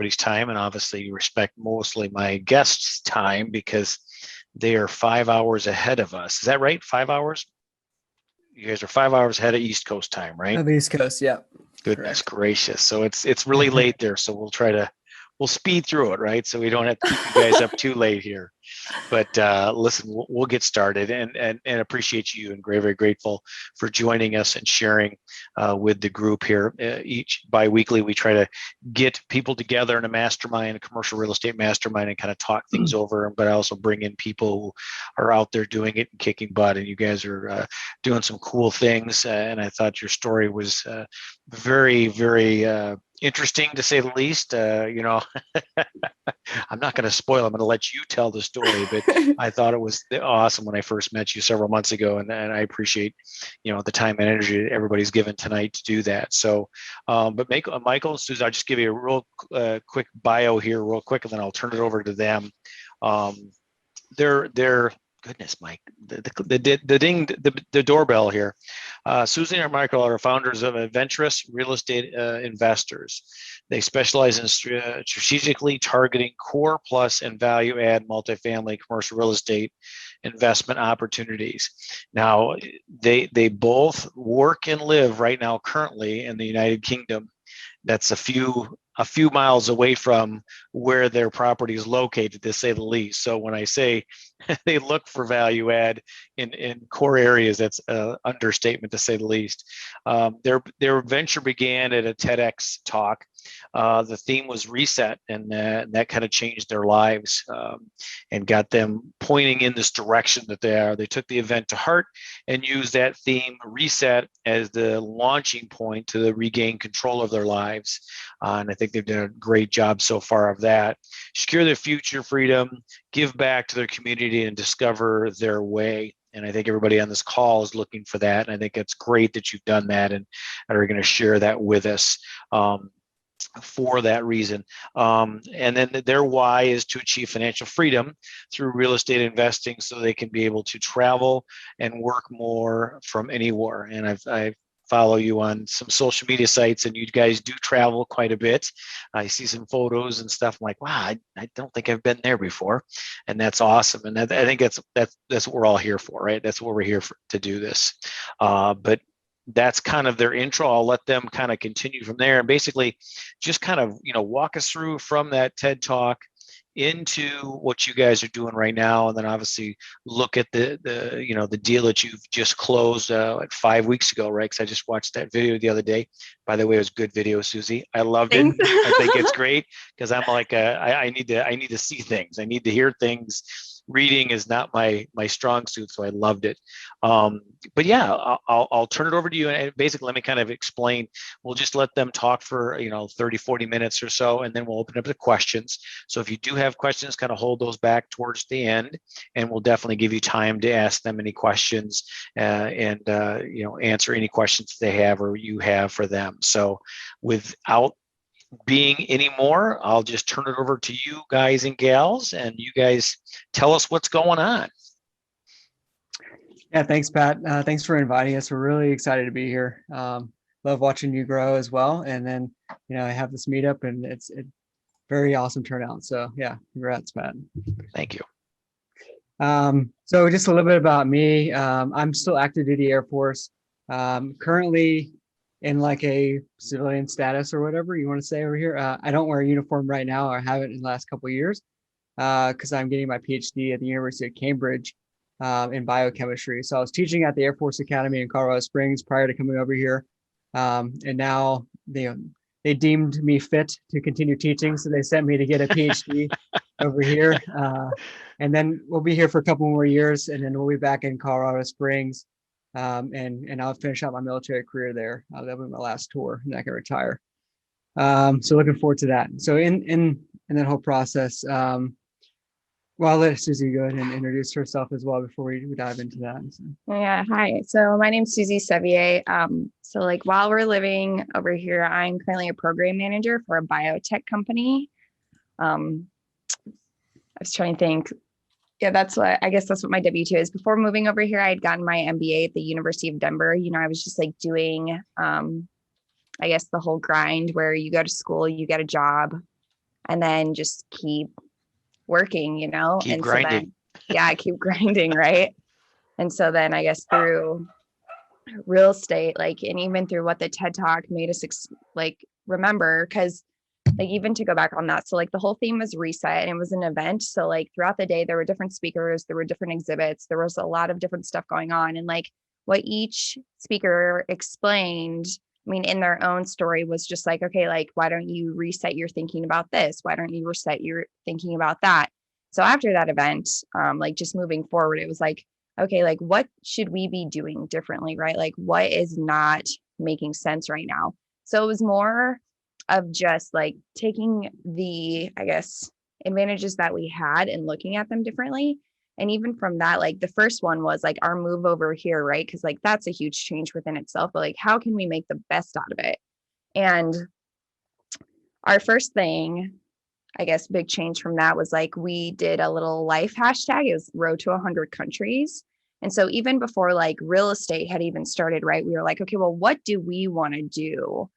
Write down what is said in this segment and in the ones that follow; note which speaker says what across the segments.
Speaker 1: everybody's time, and obviously respect mostly my guests' time because they are 5 hours ahead of us. Is that right? 5 hours? You guys are 5 hours ahead of East Coast time, right?
Speaker 2: Of East Coast, yeah.
Speaker 1: Goodness
Speaker 2: Correct.
Speaker 1: gracious. So it's really late there. So we'll speed through it, right? So we don't have to keep you guys up too late here. But listen, we'll get started, and appreciate you, and very grateful for joining us and sharing with the group here. Each bi-weekly, we try to get people together in a mastermind, a commercial real estate mastermind, and kind of talk things over. But I also bring in people who are out there doing it and kicking butt. And you guys are doing some cool things. And I thought your story was very interesting, to say the least. I'm not going to spoil. I'm going to let you tell the story, but I thought it was awesome when I first met you several months ago, and I appreciate, the time and energy that everybody's given tonight to do that. So, but Michael and Suzy, I'll just give you a real quick bio here, real quick, and then I'll turn it over to them. They're goodness, Mike, the doorbell here. Suzy and Michael are founders of Adventurous Real Estate Investors. They specialize in strategically targeting core plus and value add multifamily commercial real estate investment opportunities. Now, they both work and live right now currently in the United Kingdom. That's a few miles away from where their property is located, to say the least. So when I say they look for value add in core areas, that's an understatement, to say the least. Their venture began at a TEDx talk. The theme was reset, and that kind of changed their lives and got them pointing in this direction that they are. They took the event to heart and used that theme, reset, as the launching point to regain control of their lives. And I think they've done a great job so far of that. Secure their future freedom, give back to their community, and discover their way. And I think everybody on this call is looking for that. And I think it's great that you've done that and are going to share that with us. For that reason. And then their why is to achieve financial freedom through real estate investing, so they can be able to travel and work more from anywhere. And I follow you on some social media sites, and you guys do travel quite a bit. I see some photos and stuff. I'm like, wow, I don't think I've been there before. And that's awesome. And I think that's what we're all here for, right? That's what we're here for, to do this. But that's kind of their intro. I'll let them kind of continue from there, and basically just kind of, walk us through from that TED Talk into what you guys are doing right now. And then obviously look at the deal that you've just closed like 5 weeks ago, right? Because I just watched that video the other day. By the way, it was a good video, Suzy. I loved it. I think it's great, because I'm like, I need to see things. I need to hear things. Reading is not my strong suit, so I loved it. But yeah, I'll turn it over to you, and basically let me kind of explain. We'll just let them talk for 30, 40 minutes or so, and then we'll open up the questions. So if you do have questions, kind of hold those back towards the end, and we'll definitely give you time to ask them any questions and answer any questions they have or you have for them. So without being anymore, I'll just turn it over to you guys and gals, and you guys tell us what's going on.
Speaker 2: Yeah, thanks, Pat. Thanks for inviting us. We're really excited to be here. Love watching you grow as well. And then, I have this meetup, and it's very awesome turnout. So yeah, congrats, Pat.
Speaker 1: Thank you.
Speaker 2: So just a little bit about me. I'm still active duty Air Force. Currently in like a civilian status or whatever you want to say over here. I don't wear a uniform right now, or haven't in the last couple of years, because I'm getting my PhD at the University of Cambridge in biochemistry. So I was teaching at the Air Force Academy in Colorado Springs prior to coming over here. And now they deemed me fit to continue teaching. So they sent me to get a PhD over here. And then we'll be here for a couple more years, and then we'll be back in Colorado Springs. And I'll finish out my military career there. That'll be my last tour, and I can retire. So looking forward to that. So in that whole process, I'll let Suzy go ahead and introduce herself as well before we dive into that. So.
Speaker 3: Yeah, hi. So my name's Suzy Sevier. So like while we're living over here, I'm currently a program manager for a biotech company. I was trying to think. Yeah, I guess that's what my W-2 is. Before moving over here, I had gotten my MBA at the University of Denver. I was just like doing, I guess, the whole grind where you go to school, you get a job, and then just keep working, you know,
Speaker 1: Keep
Speaker 3: and
Speaker 1: grinding.
Speaker 3: so then, yeah, keep grinding. Right. And so then I guess through real estate, like, and even through what the TED Talk made us like remember, because like even to go back on that, so like the whole theme was reset and it was an event. So like throughout the day, there were different speakers, there were different exhibits, there was a lot of different stuff going on. And like what each speaker explained, I mean, in their own story was just like, okay, like, why don't you reset your thinking about this? Why don't you reset your thinking about that? So after that event, like just moving forward, it was like, okay, like what should we be doing differently, right? Like what is not making sense right now? So it was more of just like taking the, I guess, advantages that we had and looking at them differently. And even from that, like the first one was like our move over here, right? Because like that's a huge change within itself, but like how can we make the best out of it? And our first thing, I guess, big change from that was like we did a little life hashtag. It was road to 100 countries. And so even before like real estate had even started, right, we were like, okay, well, what do we want to do?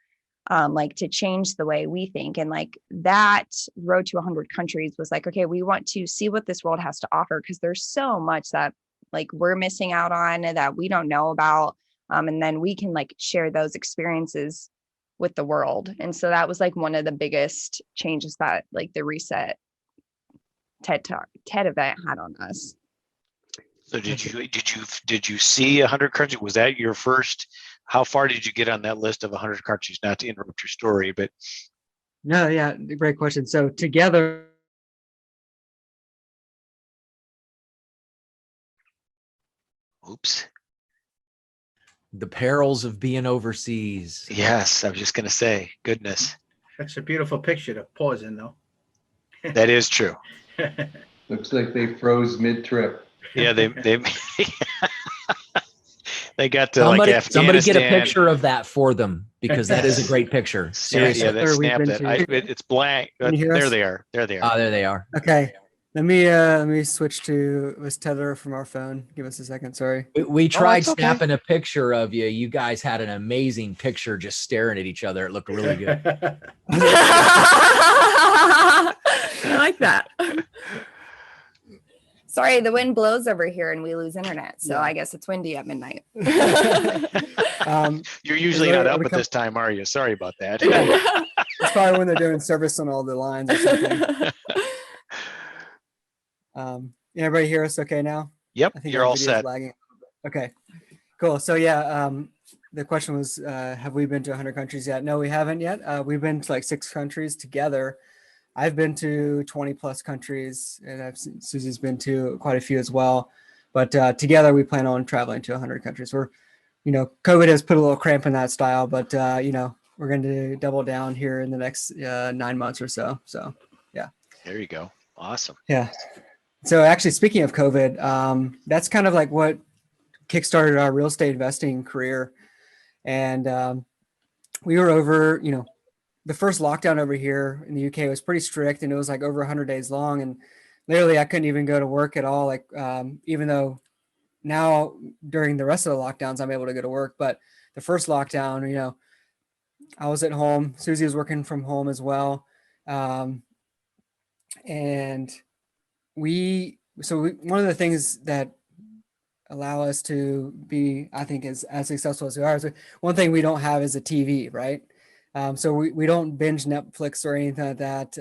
Speaker 3: Like to change the way we think. And like that road to 100 countries was like, okay, we want to see what this world has to offer because there's so much that like we're missing out on that we don't know about. And then we can like share those experiences with the world. And so that was like one of the biggest changes that like the Reset TED event had on us.
Speaker 1: So did you see 100 countries? Was that your first? How far did you get on that list of 100 countries? Not to interrupt your story, but
Speaker 2: No, yeah, great question. So together,
Speaker 1: oops.
Speaker 4: The perils of being overseas.
Speaker 1: Yes, I was just going to say, goodness.
Speaker 5: That's a beautiful picture to pause in, though.
Speaker 1: That is true.
Speaker 6: Looks like they froze mid-trip.
Speaker 1: Yeah, they they got to
Speaker 4: Somebody,
Speaker 1: like
Speaker 4: somebody get a
Speaker 1: Afghanistan.
Speaker 4: picture of that for them because that is a great piccher. Seriously.
Speaker 1: Yeah, that
Speaker 2: Sure, we've
Speaker 1: snapped
Speaker 2: been
Speaker 1: it.
Speaker 2: to-
Speaker 1: It's blank.
Speaker 2: Can you hear
Speaker 1: There
Speaker 2: us?
Speaker 1: they are. There they are.
Speaker 4: Ah, there they are.
Speaker 2: okay. Let me switch to this tether from our phone. Give us a second. Sorry.
Speaker 4: We tried
Speaker 1: that's okay.
Speaker 4: snapping a picture of you. You guys had an amazing picture just staring at each other. It looked really good.
Speaker 3: I like that. Sorry, the wind blows over here and we lose internet. So
Speaker 2: Yeah.
Speaker 3: I guess it's windy at midnight.
Speaker 1: You're usually
Speaker 2: Is there-
Speaker 1: not
Speaker 2: are
Speaker 1: up
Speaker 2: we
Speaker 1: at this time, are you? Sorry about that.
Speaker 2: It's probably when they're doing service on all the lines or something. Everybody hear us okay now?
Speaker 1: Yep,
Speaker 2: I think
Speaker 1: you're
Speaker 2: our
Speaker 1: all
Speaker 2: video's
Speaker 1: set.
Speaker 2: lagging. Okay, cool. So yeah, the question was, have we been to 100 countries yet? No, we haven't yet. We've been to like 6 countries together. I've been to 20 plus countries, and Suzy's been to quite a few as well. But together, we plan on traveling to 100 countries. We're, COVID has put a little cramp in that style, but we're going to double down here in the next 9 months or so. So yeah.
Speaker 1: There you go. Awesome.
Speaker 2: Yeah. So actually, speaking of COVID, that's kind of like what kickstarted our real estate investing career. And we were over, the first lockdown over here in the UK was pretty strict, and it was like over 100 days long. And literally, I couldn't even go to work at all. Like, even though now during the rest of the lockdowns, I'm able to go to work. But the first lockdown, I was at home. Suzy was working from home as well. And one of the things that allow us to be, I think, as successful as we are, is one thing we don't have is a TV, right? So we don't binge Netflix or anything like that,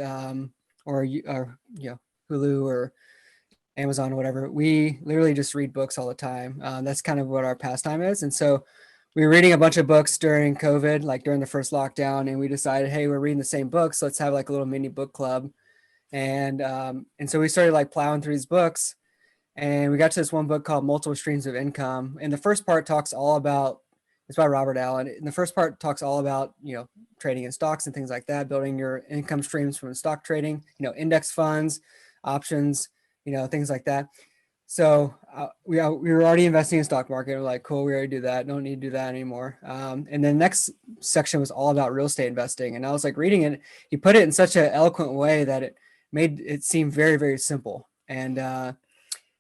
Speaker 2: or Hulu or Amazon or whatever. We literally just read books all the time. That's kind of what our pastime is. And so we were reading a bunch of books during COVID, like during the first lockdown, and we decided, hey, we're reading the same books. So let's have like a little mini book club. And so we started like plowing through these books, and we got to this one book called Multiple Streams of Income. And the first part talks all about, it's by Robert Allen. And the first part talks all about, trading in stocks and things like that, building your income streams from stock trading, index funds, options, things like that. So we were already investing in stock market. We're like, cool, we already do that. Don't need to do that anymore. And then the next section was all about real estate investing. And I was like reading it. He put it in such an eloquent way that it made it seem very, very simple. And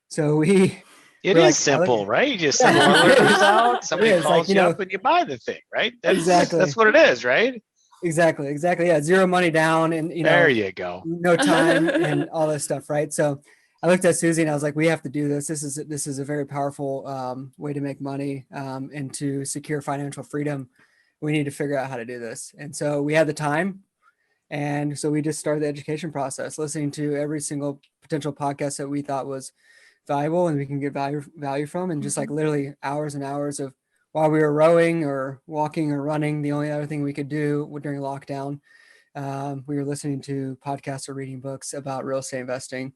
Speaker 2: so
Speaker 1: It is
Speaker 2: like,
Speaker 1: simple, right? You just send the alerts out, somebody
Speaker 2: is,
Speaker 1: calls
Speaker 2: like,
Speaker 1: you up and you buy the thing, right? That's
Speaker 2: Exactly.
Speaker 1: That's what it is, right?
Speaker 2: Exactly. Yeah. Zero money down and,
Speaker 1: There you go.
Speaker 2: no time and all this stuff. Right. So I looked at Suzy and I was like, we have to do this. This is a very powerful way to make money and to secure financial freedom. We need to figure out how to do this. And so we had the time. And so we just started the education process, listening to every single potential podcast that we thought was valuable and we can get value from. And just like literally hours and hours of while we were rowing or walking or running, the only other thing we could do during lockdown, we were listening to podcasts or reading books about real estate investing.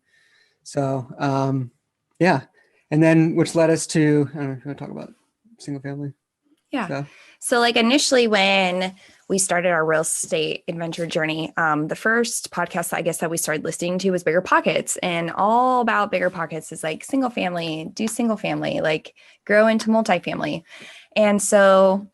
Speaker 2: So, yeah. And then, which led us to, I don't know if you want to talk about single family.
Speaker 3: Yeah.
Speaker 2: stuff.
Speaker 3: So like initially when we started our real estate adventure journey, the first podcast I guess that we started listening to was Bigger Pockets, and all about Bigger Pockets is like single family, do single family, like grow into multifamily. And so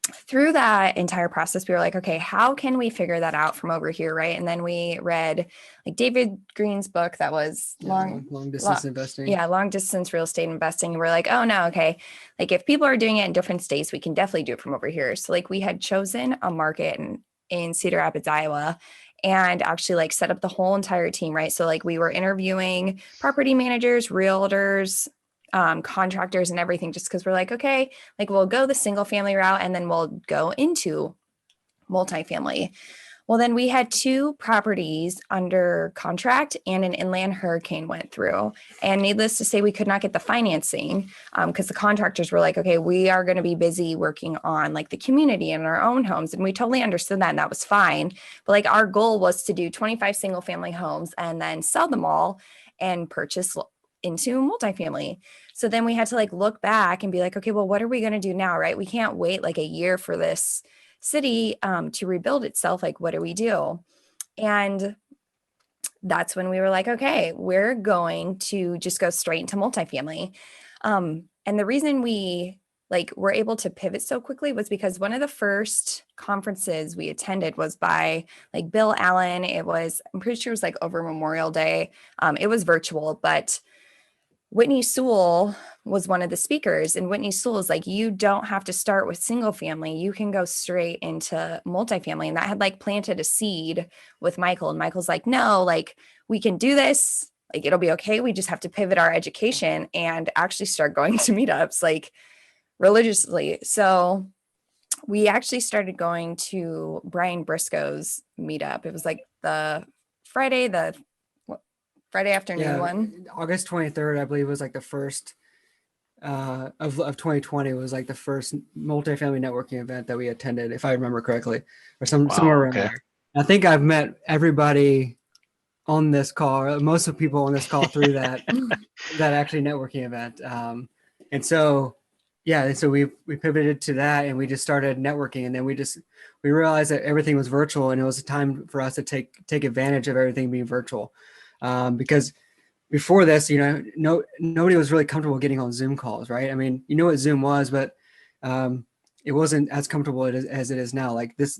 Speaker 3: through that entire process, we were like, okay, how can we figure that out from over here? Right. And then we read like David Green's book that was
Speaker 2: long distance investing.
Speaker 3: Yeah. Long distance real estate investing. And we're like, oh no. Okay. Like if people are doing it in different states, we can definitely do it from over here. So like we had chosen a market in Cedar Rapids, Iowa, and actually like set up the whole entire team. Right. So like we were interviewing property managers, realtors, contractors and everything, just because we're like, okay, like we'll go the single family route and then we'll go into multifamily. Well, then we had 2 properties under contract and an inland hurricane went through. And needless to say, we could not get the financing because the contractors were like, okay, we are going to be busy working on like the community and our own homes. And we totally understood that and that was fine. But like our goal was to do 25 single family homes and then sell them all and purchase into multifamily. So then we had to like look back and be like, okay, well, what are we going to do now? Right. We can't wait like a year for this city to rebuild itself. Like, what do we do? And that's when we were like, okay, we're going to just go straight into multifamily. And the reason we like were able to pivot so quickly was because one of the first conferences we attended was by like Bill Allen. It was, I'm pretty sure it was like over Memorial Day. It was virtual, but Whitney Sewell was one of the speakers, and Whitney Sewell is like, you don't have to start with single family. You can go straight into multifamily. And that had like planted a seed with Michael. And Michael's like, no, like we can do this. Like, it'll be okay. We just have to pivot our education and actually start going to meetups like religiously. So we actually started going to Brian Briscoe's meetup. It was like the Friday afternoon one.
Speaker 2: August 23rd, I believe, was like the first of 2020 was like the first multifamily networking event that we attended, if I remember correctly, or somewhere around there. I think I've met everybody on this call, or most of the people on this call through that actually networking event. And so, yeah, so we pivoted to that and we just started networking, and then we realized that everything was virtual and it was a time for us to take advantage of everything being virtual. Because before this, nobody was really comfortable getting on Zoom calls, right? I mean, you know what Zoom was, but it wasn't as comfortable as it is now. Like this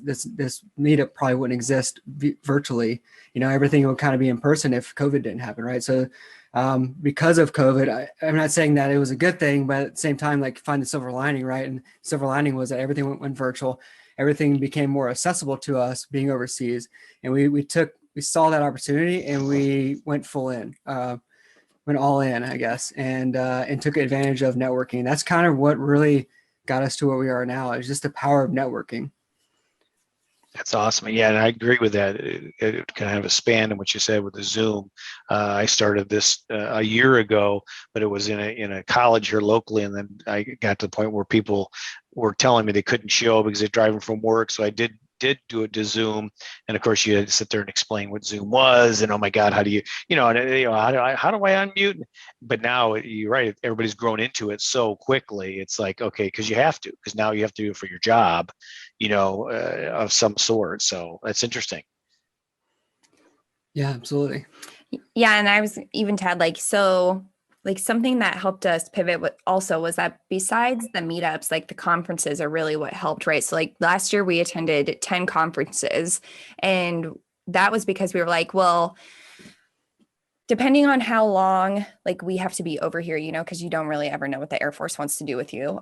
Speaker 2: meetup probably wouldn't exist virtually. Everything would kind of be in person if COVID didn't happen, right? So because of COVID, I'm not saying that it was a good thing, but at the same time, like find the silver lining, right? And silver lining was that everything went virtual. Everything became more accessible to us being overseas, and we saw that opportunity and we went full in, went all in, I guess, and took advantage of networking. That's kind of what really got us to where we are now. It's just the power of networking.
Speaker 1: That's awesome. Yeah, and I agree with that. It kind of have a span in what you said with the Zoom. I started this a year ago, but it was in a college here locally, and then I got to the point where people were telling me they couldn't show because they're driving from work. So I did do it to Zoom, and of course you had to sit there and explain what Zoom was, and oh my God, how do how do I unmute? But now you're right, everybody's grown into it so quickly. It's like, okay, because you have to, because now you have to do it for your job, of some sort. So that's interesting.
Speaker 2: Yeah, absolutely.
Speaker 3: Yeah, and I was even Tad like something that helped us pivot also was that besides the meetups, like the conferences are really what helped, right? So like last year we attended 10 conferences, and that was because we were like, well, depending on how long like we have to be over here, because you don't really ever know what the Air Force wants to do with you.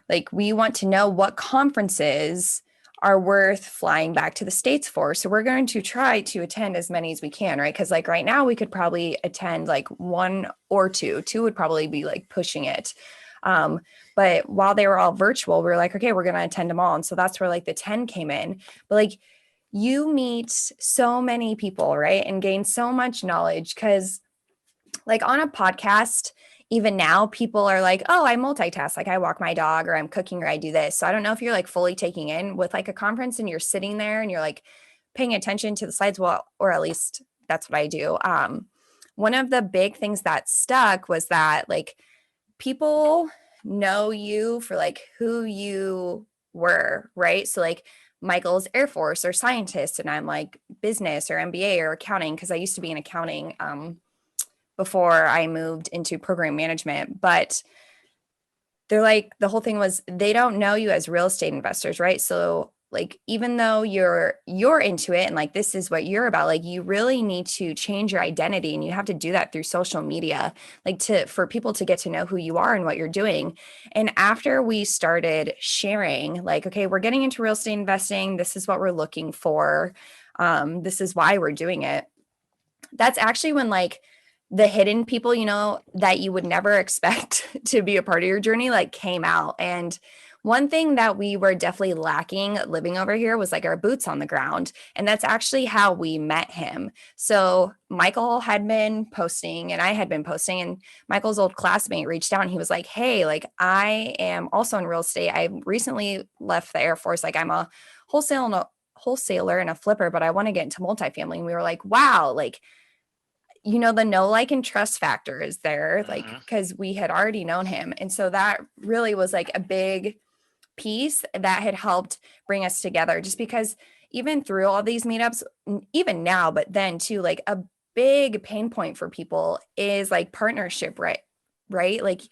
Speaker 3: Like we want to know what conferences are worth flying back to the States for. So we're going to try to attend as many as we can, right? Because like right now we could probably attend like one or two. Two would probably be like pushing it. But while they were all virtual, we were like, okay, we're going to attend them all. And so that's where like the 10 came in. But like you meet so many people, right? And gain so much knowledge because like on a podcast, even now people are like, oh, I multitask, like I walk my dog or I'm cooking or I do this. So I don't know if you're like fully taking in with like a conference and you're sitting there and you're like paying attention to the slides. Well, or at least that's what I do. One of the big things that stuck was that like people know you for like who you were, right? So like Michael's Air Force or scientist, and I'm like business or MBA or accounting, because I used to be in accounting before I moved into program management. But they're like, the whole thing was they don't know you as real estate investors, right? So like even though you're into it and like this is what you're about, like you really need to change your identity, and you have to do that through social media, like for people to get to know who you are and what you're doing. And after we started sharing like, okay, we're getting into real estate investing, this is what we're looking for, this is why we're doing it, that's actually when like the hidden people, you know, that you would never expect to be a part of your journey, like came out. And one thing that we were definitely lacking living over here was like our boots on the ground. And that's actually how we met him. So Michael had been posting and I had been posting, and Michael's old classmate reached out and he was like, hey, like I am also in real estate. I recently left the Air Force. Like I'm a wholesaler and a flipper, but I want to get into multifamily. And we were like, wow, like, you know, the know, like, and trust factor is there, like, because we had already known him. And so that really was like a big piece that had helped bring us together, just because even through all these meetups, even now, but then too, like a big pain point for people is like partnership, right? Like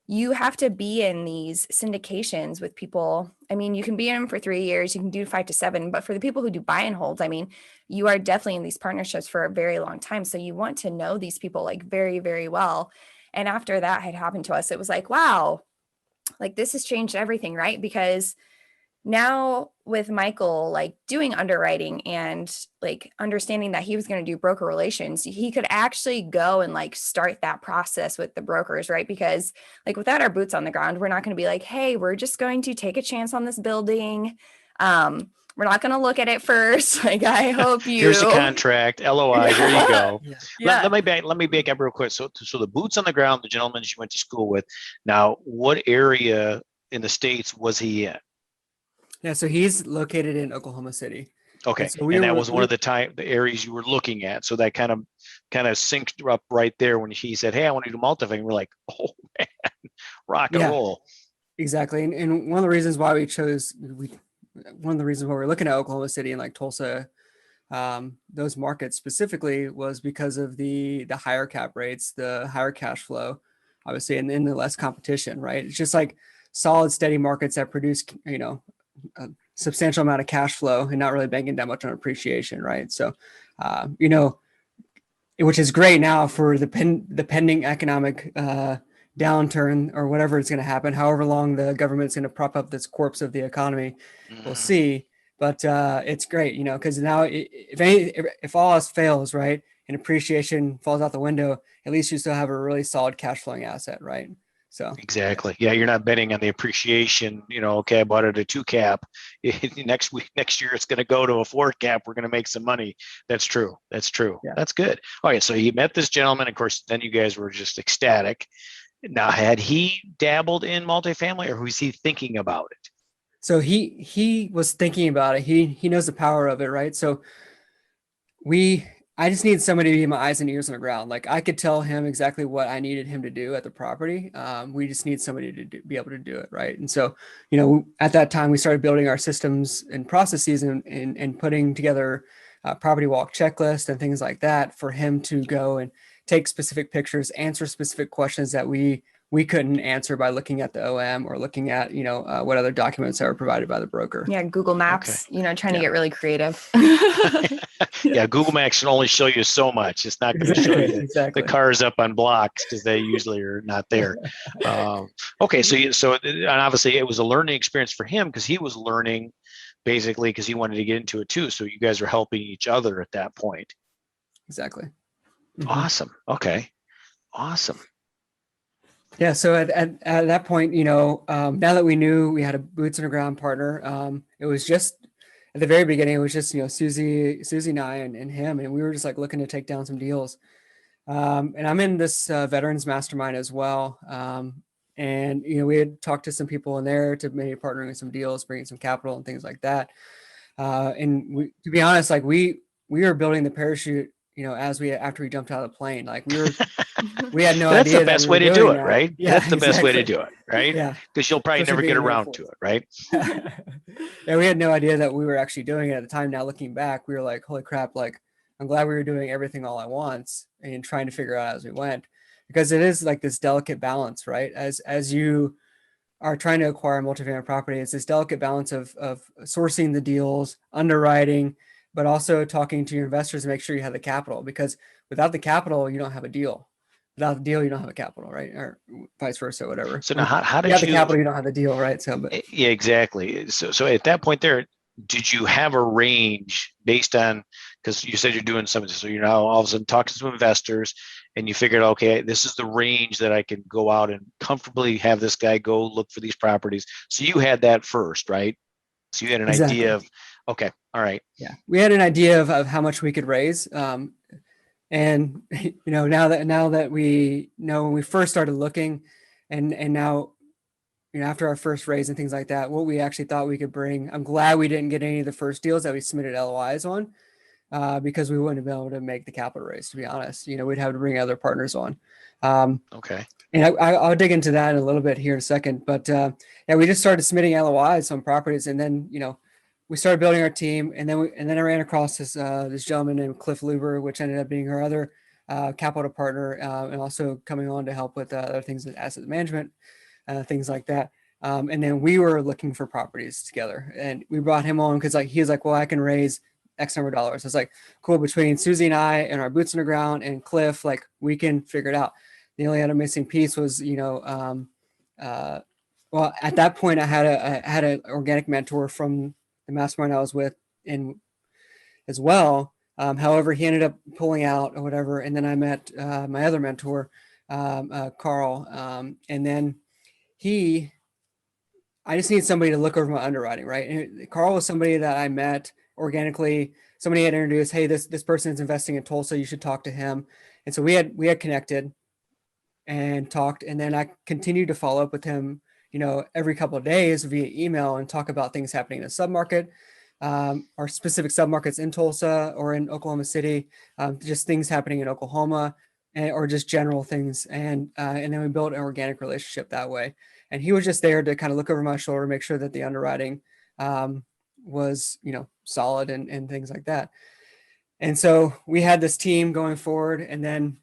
Speaker 3: you have to be in these syndications with people. I mean, you can be in them for 3 years, you can do 5 to 7, but for the people who do buy and holds, I mean, you are definitely in these partnerships for a very long time. So you want to know these people like very, very well. And after that had happened to us, it was like, wow, like this has changed everything, right? Because now with Michael, like doing underwriting and like understanding that he was going to do broker relations, he could actually go and like start that process with the brokers, right? Because like without our boots on the ground, we're not going to be like, hey, we're just going to take a chance on this building. We're not going to look at it first. Like, I hope you.
Speaker 1: Here's the contract, LOI. Here you go.
Speaker 2: Yeah.
Speaker 1: Let me back up real quick. So the boots on the ground, the gentleman you went to school with. Now, what area in the States was he in?
Speaker 2: Yeah, so he's located in Oklahoma City.
Speaker 1: Okay,
Speaker 2: so
Speaker 1: and that was one of the areas you were looking at. So that kind of synced up right there when he said, "Hey, I want to do multifamily." We're like, "Oh man, rock and roll."
Speaker 2: Exactly, and one of the reasons why we chose one of the reasons why we're looking at Oklahoma City and like Tulsa, those markets specifically, was because of the higher cap rates, the higher cash flow, obviously, and then the less competition, right? It's just like solid, steady markets that produce, you know, a substantial amount of cash flow and not really banking that much on appreciation, right? So, you know, which is great now for the pending economic downturn or whatever is going to happen, however long the government's going to prop up this corpse of the economy, we'll see. But it's great, you know, because now if all else fails, right, and appreciation falls out the window, at least you still have a really solid cash flowing asset, right? So
Speaker 1: exactly, yeah, you're not betting on the appreciation. You know, okay, I bought it at a 2 cap. Next year it's going to go to a 4 cap. We're going to make some money. That's true. Yeah. That's good. All right, so you met this gentleman. Of course, then you guys were just ecstatic. Now, had he dabbled in multifamily, or was he thinking about it?
Speaker 2: So he was thinking about it. He knows the power of it, right? So I just need somebody to be my eyes and ears on the ground. Like I could tell him exactly what I needed him to do at the property. We just need somebody to be able to do it, right? And so, you know, at that time we started building our systems and processes and putting together a property walk checklist and things like that for him to go and take specific pictures, answer specific questions that we couldn't answer by looking at the OM or looking at, you know, what other documents that were provided by the broker.
Speaker 3: Yeah, Google Maps, you know, trying to get really creative.
Speaker 1: Yeah, Google Maps can only show you so much. It's not going to show you the cars up on blocks because they usually are not there. Okay, so and obviously it was a learning experience for him because he was learning basically, because he wanted to get into it too. So you guys are helping each other at that point.
Speaker 2: Exactly. Mhm.
Speaker 1: Awesome. Okay. Awesome.
Speaker 2: Yeah. So at that point, now that we knew we had a boots on the ground partner, it was just at the very beginning, it was just, Suzy and I and him, and we were just like looking to take down some deals. And I'm in this veterans mastermind as well. And, we had talked to some people in there to maybe partnering with some deals, bringing some capital and things like that. And to be honest, like we were building the parachute, after we jumped out of the plane, like we had no
Speaker 1: That's
Speaker 2: idea
Speaker 1: the
Speaker 2: that
Speaker 1: best
Speaker 2: we
Speaker 1: way
Speaker 2: were
Speaker 1: to do
Speaker 2: doing
Speaker 1: it,
Speaker 2: that.
Speaker 1: right?
Speaker 2: Yeah,
Speaker 1: That's the best way to
Speaker 2: exactly.
Speaker 1: do it, right?
Speaker 2: Yeah.
Speaker 1: Because you'll probably
Speaker 2: Especially
Speaker 1: never get
Speaker 2: being in Air
Speaker 1: around
Speaker 2: Force.
Speaker 1: to it, right?
Speaker 2: Yeah, we had no idea that we were actually doing it at the time. Now looking back, we were like, holy crap, like I'm glad we were doing everything all at once and trying to figure out as we went, because it is like this delicate balance, right? As you are trying to acquire multifamily property, it's this delicate balance of sourcing the deals, underwriting, but also talking to your investors to make sure you have the capital, because without the capital, you don't have a deal. Without the deal, you don't have a capital, right? Or vice versa, whatever.
Speaker 1: So now, how
Speaker 2: You
Speaker 1: did
Speaker 2: have the
Speaker 1: you?
Speaker 2: capital, you don't have the deal, right? So, but
Speaker 1: Yeah, exactly. So at that point there, did you have a range based on, because you said you're doing something, so you're now all of a sudden talking to some investors and you figured, okay, this is the range that I can go out and comfortably have this guy go look for these properties. So you had that first, right? So you had an
Speaker 2: exactly.
Speaker 1: idea of, okay, all right.
Speaker 2: Yeah, we had an idea of how much we could raise. And now that we know, when we first started looking, and now, after our first raise and things like that, what we actually thought we could bring, I'm glad we didn't get any of the first deals that we submitted LOIs on, because we wouldn't have been able to make the capital raise, to be honest. We'd have to bring other partners on.
Speaker 1: Okay.
Speaker 2: And I'll dig into that in a little bit here in a second. But yeah, we just started submitting LOIs on properties, and then we started building our team, and then I ran across this gentleman named Cliff Luber, which ended up being our other capital partner, and also coming on to help with other things in asset management, things like that. And then we were looking for properties together, and we brought him on because he was like, well, I can raise X number of dollars. It's like, cool, between Suzy and I and our boots on the ground and Cliff, like we can figure it out. The only other missing piece was, well, at that point I had an organic mentor from the mastermind I was with in as well. However, he ended up pulling out or whatever. And then I met my other mentor, Carl. And then I just need somebody to look over my underwriting, right? And Carl was somebody that I met organically. Somebody had introduced, hey, this person is investing in Tulsa. You should talk to him. And so we had connected and talked, and then I continued to follow up with him, every couple of days via email and talk about things happening in the submarket, or specific submarkets in Tulsa or in Oklahoma City, just things happening in Oklahoma, or just general things. And then we built an organic relationship that way. And he was just there to kind of look over my shoulder, make sure that the underwriting was, solid and things like that. And so we had this team going forward. And then,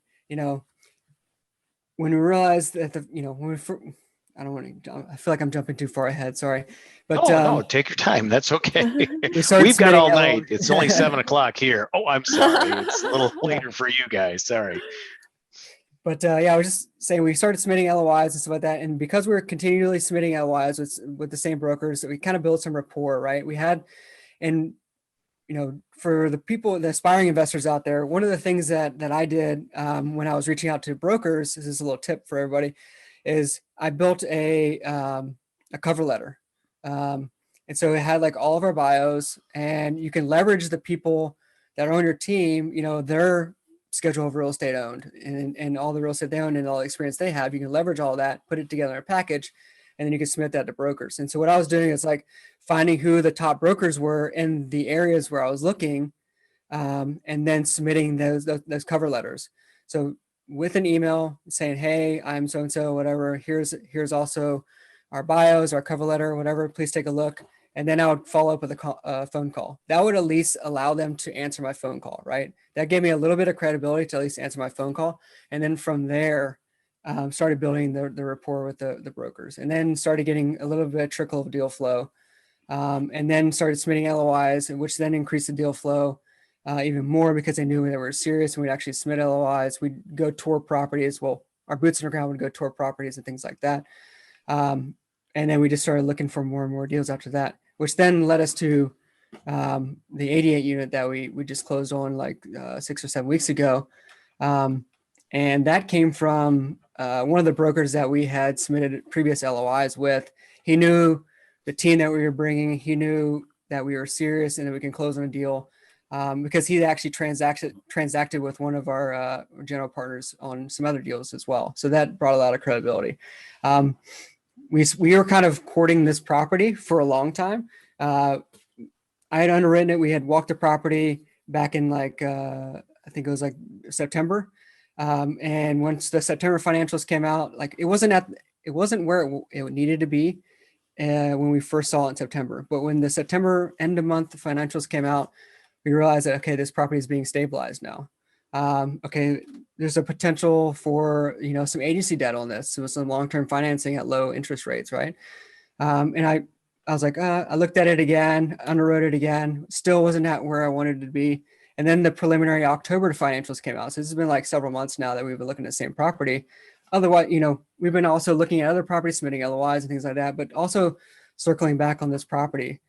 Speaker 2: when we realized that I don't want to, I feel like I'm jumping too far ahead. Sorry. But
Speaker 1: no, take your time. That's okay.
Speaker 2: We've
Speaker 1: got all night. It's only 7:00 here. Oh, I'm sorry. It's a little later for you guys. Sorry.
Speaker 2: But yeah, I was just saying we started submitting LOIs and stuff like that. And because we were continually submitting LOIs with the same brokers, we kind of built some rapport, right? We had, and for the aspiring investors out there, one of the things that I did when I was reaching out to brokers, this is a little tip for everybody, is I built a cover letter. And so it had like all of our bios, and you can leverage the people that are on your team, their schedule of real estate owned and all the real estate they own and all the experience they have. You can leverage all that, put it together in a package, and then you can submit that to brokers. And so what I was doing is like finding who the top brokers were in the areas where I was looking, and then submitting those cover letters. So with an email saying, hey, I'm so-and-so, whatever, here's also our bios, our cover letter, whatever, please take a look. And then I would follow up with a phone call. That would at least allow them to answer my phone call, right? That gave me a little bit of credibility to at least answer my phone call. And then from there, started building the rapport with the brokers, and then started getting a little bit of trickle of deal flow, and then started submitting LOIs, which then increased the deal flow even more because they knew they were serious, and we'd actually submit LOIs. We'd go tour properties. Well, our boots on the ground would go tour properties and things like that. And then we just started looking for more and more deals after that. which then led us to the 88 unit that we just closed on like 6 or 7 weeks ago. And that came from one of the brokers that we had submitted previous LOIs with. He knew the team that we were bringing. He knew that we were serious and that we can close on a deal because he actually transacted with one of our general partners on some other deals as well. So that brought a lot of credibility. We were kind of courting this property for a long time. I had underwritten it. We had walked the property back in like, I think it was like September. And once the September financials came out, like it wasn't where it needed to be when we first saw it in September. But when the September end of month financials came out, we realized that, okay, this property is being stabilized now. Okay, there's a potential for, some agency debt on this. So some long-term financing at low interest rates, right? And I was like, I looked at it again, underwrote it again, still wasn't at where I wanted to be. And then the preliminary October financials came out. So this has been like several months now that we've been looking at the same property. Otherwise, we've been also looking at other properties, submitting LOIs and things like that, but also circling back on this property.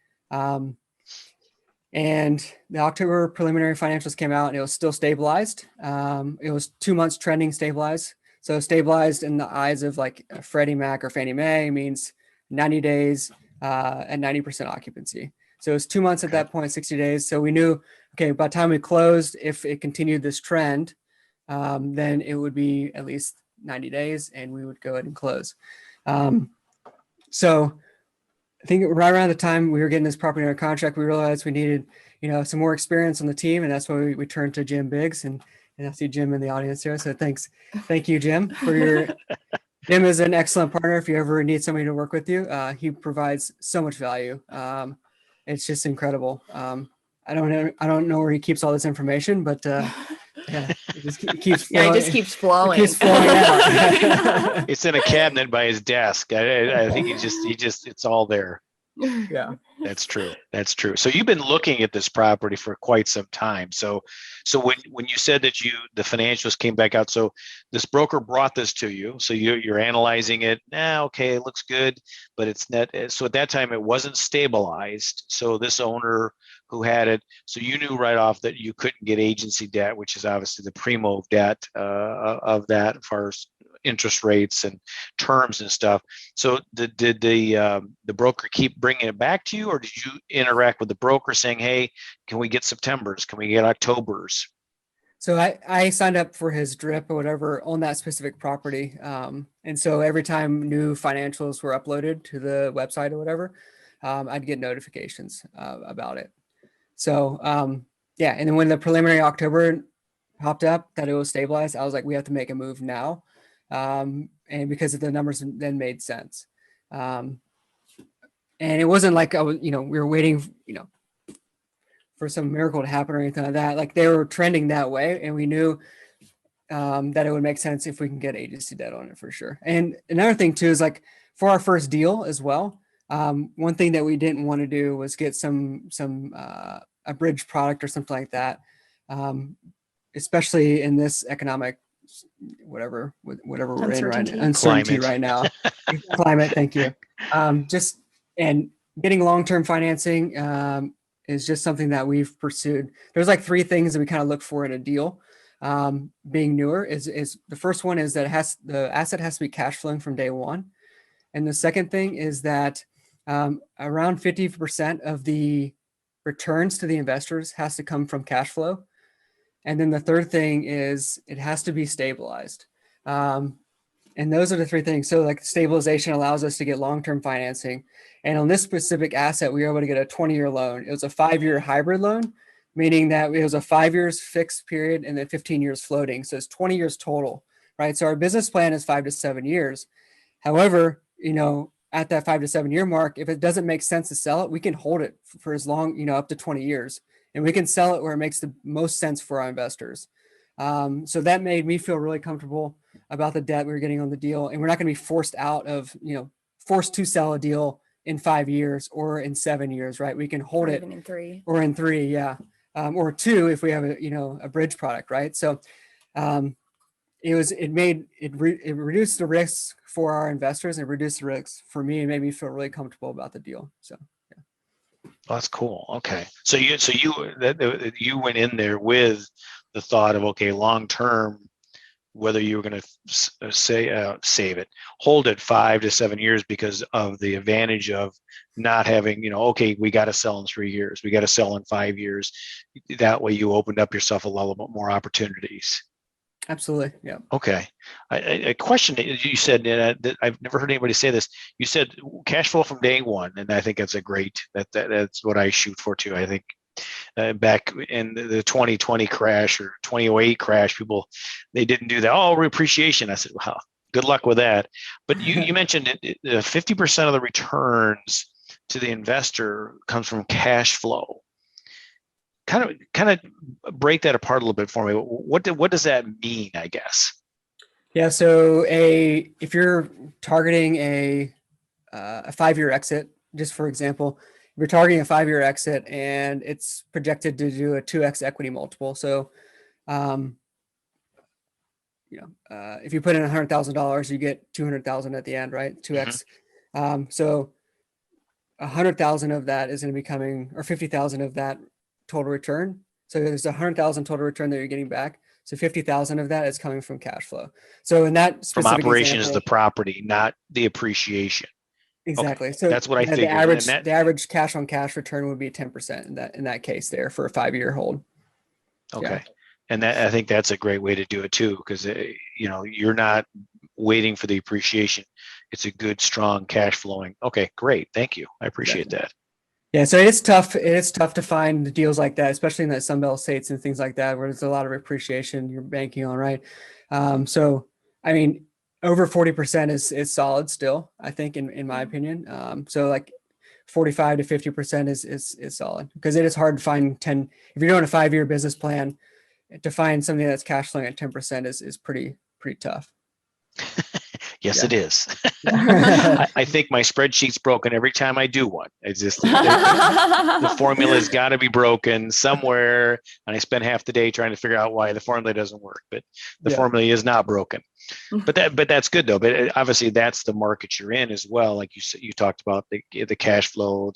Speaker 2: And the October preliminary financials came out and it was still stabilized. It was 2 months trending stabilized. So stabilized in the eyes of like Freddie Mac or Fannie Mae means 90 days at 90% occupancy. So it was 2 months at that point, 60 days. So we knew, okay, by the time we closed, if it continued this trend, then it would be at least 90 days and we would go ahead and close. So I think right around the time we were getting this property under contract, we realized we needed, some more experience on the team. And that's why we turned to Jim Biggs, and I see Jim in the audience here. So thank you, Jim, for your, Jim is an excellent partner. If you ever need somebody to work with you, he provides so much value. It's just incredible. I don't know where he keeps all this information, but yeah, it just keeps flowing.
Speaker 3: Yeah, it just keeps flowing.
Speaker 2: It keeps flowing out.
Speaker 1: It's in a cabinet by his desk. I think he just it's all there.
Speaker 2: Yeah.
Speaker 1: That's true. That's true. So you've been looking at this property for quite some time. So when you said that the financials came back out, so this broker brought this to you. So you're analyzing it. Okay, it looks good, but it's not. So at that time it wasn't stabilized. So this owner who had it, so you knew right off that you couldn't get agency debt, which is obviously the primo debt of that as far as interest rates and terms and stuff. So did the broker keep bringing it back to you, or did you interact with the broker saying, hey, can we get September's? Can we get October's?
Speaker 2: So I signed up for his drip or whatever on that specific property. And so every time new financials were uploaded to the website or whatever, I'd get notifications about it. So yeah, and then when the preliminary October popped up that it was stabilized, I was like, we have to make a move now. And because the numbers then made sense. And it wasn't like we were waiting, for some miracle to happen or anything like that. Like they were trending that way, and we knew that it would make sense if we can get agency debt on it for sure. And another thing too is like for our first deal as well. One thing that we didn't want to do was get a bridge product or something like that, especially in this economic whatever we're in right now, uncertainty right now. Climate, thank you. Just and getting long-term financing is just something that we've pursued. There's like 3 things that we kind of look for in a deal. Being newer is the first one is that the asset has to be cash flowing from day one. And the second thing is that around 50% of the returns to the investors has to come from cash flow. And then the third thing is it has to be stabilized. And those are the 3 things. So like stabilization allows us to get long-term financing. And on this specific asset, we were able to get a 20-year loan. It was a 5-year hybrid loan, meaning that it was a 5 years fixed period and then 15 years floating. So it's 20 years total, right? So our business plan is 5 to 7 years. However, at that 5 to 7 year mark, if it doesn't make sense to sell it, we can hold it for as long, up to 20 years. And we can sell it where it makes the most sense for our investors. So that made me feel really comfortable about the debt we were getting on the deal. And we're not going to be forced forced to sell a deal in 5 years or in 7 years, right? We can hold it
Speaker 3: even in 3.
Speaker 2: or in 3. Yeah. Or 2, if we have a bridge product, right? So it reduced the risks for our investors and reduced the risks for me and made me feel really comfortable about the deal. So, yeah.
Speaker 1: That's cool. Okay. You went in there with the thought of, okay, long term, whether you were going to save it, hold it 5 to 7 years because of the advantage of not having, okay, we got to sell in 3 years, we got to sell in 5 years. That way you opened up yourself a little bit more opportunities.
Speaker 2: Absolutely. Yeah.
Speaker 1: Okay. A question that you said that I've never heard anybody say this. You said cash flow from day one, and I think that's a great. That's what I shoot for too. I think back in the 2020 crash or 2008 crash, people they didn't do that. Oh, appreciation. I said, wow, good luck with that. But you mentioned 50% of the returns to the investor comes from cash flow. Kind of break that apart a little bit for me. What does that mean, I guess?
Speaker 2: Yeah. So if you're targeting a 5-year exit, just for example, if you're targeting a 5-year exit and it's projected to do a 2x equity multiple. So, if you put in $100,000, you get 200,000 at the end, right? 2x. So 100,000 of that is going to be coming, or 50,000 of that total return. So there's 100,000 total return that you're getting back. So 50,000 of that is coming from cash flow. So in that specific
Speaker 1: from operations
Speaker 2: example,
Speaker 1: of the property, not the appreciation.
Speaker 2: Exactly.
Speaker 1: Okay.
Speaker 2: So
Speaker 1: that's what I figured.
Speaker 2: The average cash on cash return would be 10% in that case there for a 5-year hold.
Speaker 1: Okay.
Speaker 2: Yeah.
Speaker 1: And I think that's a great way to do it too, because you're not waiting for the appreciation. It's a good, strong cash flowing. Okay, great. Thank you. I appreciate that.
Speaker 2: Yeah, so it's tough. It's tough to find deals like that, especially in the Sunbelt states and things like that, where there's a lot of appreciation you're banking on, right? So, I mean, over 40% is solid still, I think, in my opinion. So like 45 to 50% is solid, because it is hard to find 10. If you're doing a 5-year business plan, to find something that's cash flowing at 10% is pretty tough.
Speaker 1: Yes,
Speaker 2: Yeah.
Speaker 1: it is. I think my spreadsheet's broken every time I do one. It's just the formula's got to be broken somewhere, and I spend half the day trying to figure out why the formula doesn't work. But the formula is not broken. But that's good though. But obviously, that's the market you're in as well. Like you talked about the cash flow,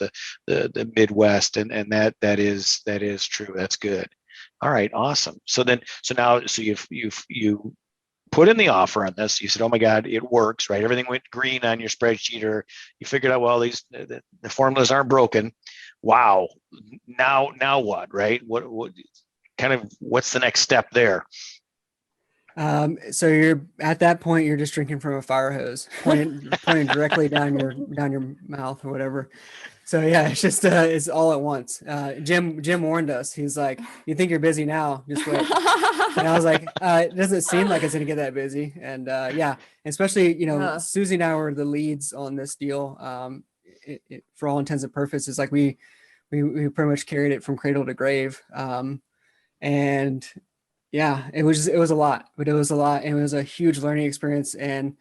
Speaker 1: the Midwest, and that is true. That's good. All right, awesome. So you put in the offer on this. You said, "Oh my God, it works!" Right? Everything went green on your spreadsheet, or you figured out, well, the formulas aren't broken. Wow. Now what? Right? What what's the next step there?
Speaker 2: So you're at that point, you're just drinking from a fire hose, pointing directly down your mouth or whatever. So yeah, it's just it's all at once. Jim warned us. He's like, "You think you're busy now? Just wait." And I was like, "It doesn't seem like it's gonna get that busy." And yeah, especially Suzy and I were the leads on this deal. For all intents and purposes, like we pretty much carried it from cradle to grave. And yeah, it was a lot, but it was a lot, and it was a huge learning experience. And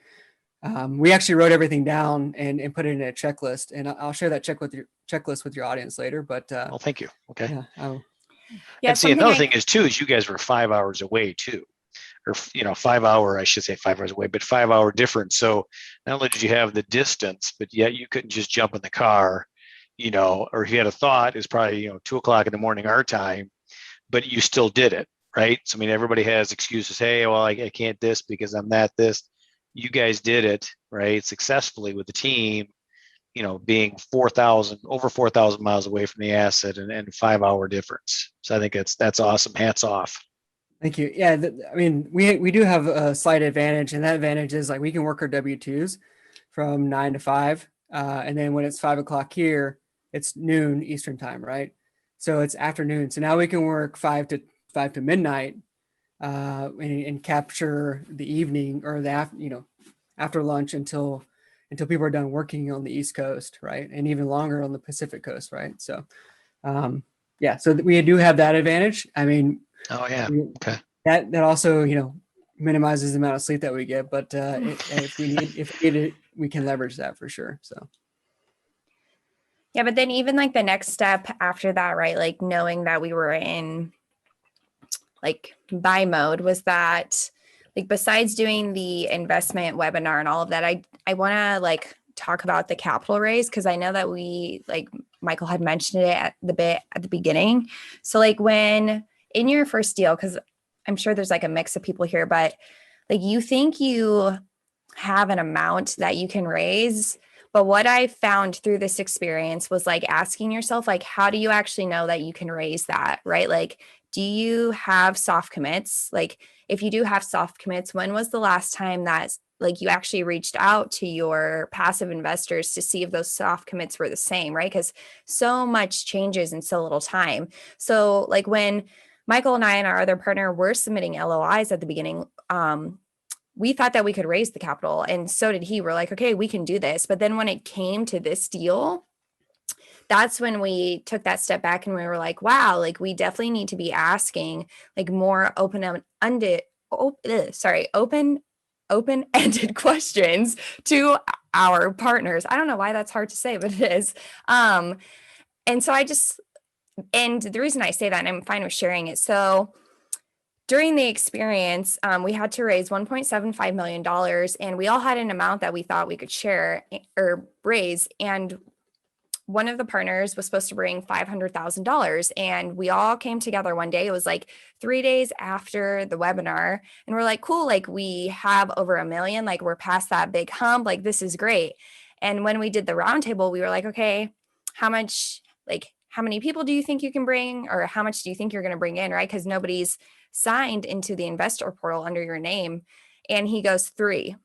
Speaker 2: we actually wrote everything down and put it in a checklist, and I'll share that checklist with your audience later. But
Speaker 1: well, thank you. Okay.
Speaker 2: Yeah.
Speaker 1: And see, another thing is you guys were 5 hours away too, or 5 hour, I should say 5 hours away, but 5 hour difference. So not only did you have the distance, but yet you couldn't just jump in the car, or if you had a thought, it's probably 2:00 in the morning our time, but you still did it, right? So I mean, everybody has excuses. Hey, well, I can't this because I'm that this. You guys did it, right, successfully with the team, being over 4,000 miles away from the asset and 5 hour difference. So I think that's awesome. Hats off.
Speaker 2: Thank you. Yeah. I mean, we do have a slight advantage, and that advantage is like we can work our W-2s from 9 to 5. And then when it's 5:00 here, it's noon Eastern time, right? So it's afternoon. So now we can work 5 to midnight and capture the evening or after lunch until people are done working on the East Coast, right? And even longer on the Pacific Coast, right? So, yeah, so we do have that advantage. I mean,
Speaker 1: oh yeah, okay.
Speaker 2: That also minimizes the amount of sleep that we get, but if we need it, we can leverage that for sure. So.
Speaker 3: Yeah, but then even like the next step after that, right? Like knowing that we were in like buy mode, was that like besides doing the investment webinar and all of that, I want to like talk about the capital raise, because I know that we, like Michael had mentioned it at the beginning. So like when in your first deal, because I'm sure there's like a mix of people here, but like you think you have an amount that you can raise. But what I found through this experience was like asking yourself, like, how do you actually know that you can raise that, right? Like, do you have soft commits? Like, if you do have soft commits, when was the last time that like you actually reached out to your passive investors to see if those soft commits were the same, right? Because so much changes in so little time. So like when Michael and I and our other partner were submitting LOIs at the beginning, we thought that we could raise the capital, and so did he. We're like, okay, we can do this. But then when it came to this deal, that's when we took that step back and we were like, wow, like we definitely need to be asking like more open-ended questions to our partners. I don't know why that's hard to say, but it is. And the reason I say that, and I'm fine with sharing it. So during the experience, we had to raise $1.75 million, and we all had an amount that we thought we could share or raise. And one of the partners was supposed to bring $500,000, and we all came together one day. It was like 3 days after the webinar, and we're like, cool, like we have over $1 million, like we're past that big hump, like this is great. And when we did the roundtable, we were like, okay, how many people do you think you can bring, or how much do you think you're going to bring in, right? Because nobody's signed into the investor portal under your name. And he goes 3,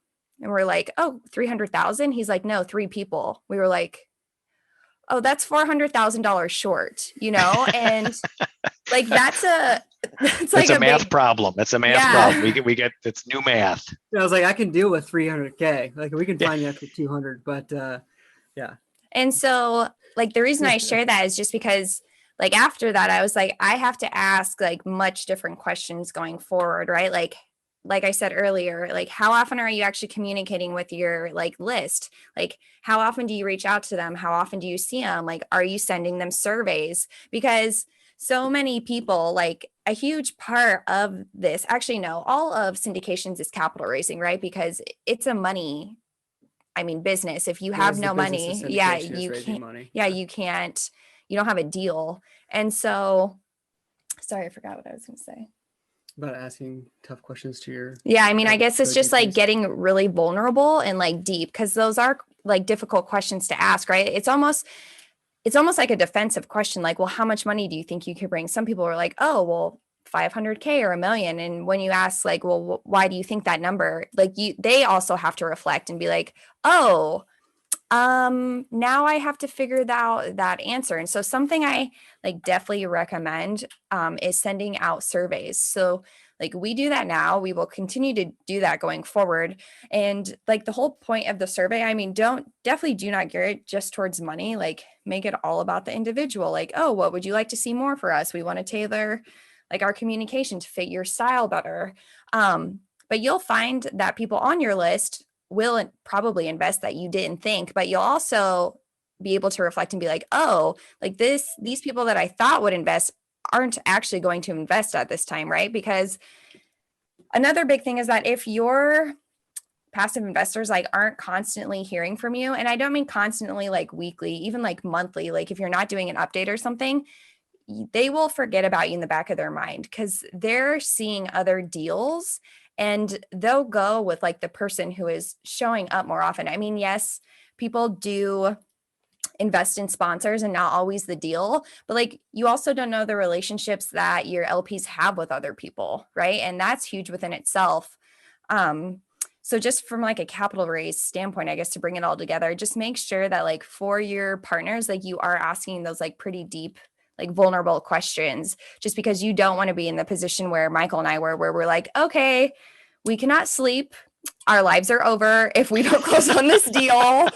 Speaker 3: and we're like, oh, 300,000. He's like, no, 3 people. We were like, oh, that's $400,000 short, and like that's a
Speaker 1: math problem. That's a math problem. We get it's new math.
Speaker 2: I was like, I can deal with 300K. Like we can finance with 200, but yeah.
Speaker 3: And so like the reason I share that is just because like after that, I was like, I have to ask like much different questions going forward, right? Like I said earlier, like how often are you actually communicating with your like list? Like how often do you reach out to them? How often do you see them? Like, are you sending them surveys? Because so many people, like a huge part of this, actually no, all of syndications is capital raising, right? Because it's a business. If you have no money, you don't have a deal. And so, sorry, I forgot what I was going to say.
Speaker 2: About asking tough questions to your.
Speaker 3: Yeah. I guess it's just like getting really vulnerable and like deep, because those are like difficult questions to ask, right? It's almost like a defensive question. Like, well, how much money do you think you could bring? Some people are like, oh, well, 500K or $1 million. And when you ask like, well, why do you think that number? Like they also have to reflect and be like, oh, now I have to figure that answer. And so something I like definitely recommend is sending out surveys. So like we do that now, we will continue to do that going forward. And like the whole point of the survey, definitely do not gear it just towards money. Like make it all about the individual. Like, oh, what would you like to see more for us? We want to tailor like our communication to fit your style better. But you'll find that people on your list will probably invest that you didn't think, but you'll also be able to reflect and be like, oh, like these people that I thought would invest aren't actually going to invest at this time, right? Because another big thing is that if your passive investors like aren't constantly hearing from you, and I don't mean constantly like weekly, even like monthly, like if you're not doing an update or something, they will forget about you in the back of their mind because they're seeing other deals. And they'll go with like the person who is showing up more often. Yes, people do invest in sponsors and not always the deal, but like you also don't know the relationships that your LPs have with other people, right? And that's huge within itself. So just from like a capital raise standpoint, I guess to bring it all together, just make sure that like for your partners, like you are asking those like pretty deep, like vulnerable questions, just because you don't want to be in the position where Michael and I were, where we're like, okay, we cannot sleep. Our lives are over if we don't close on this deal.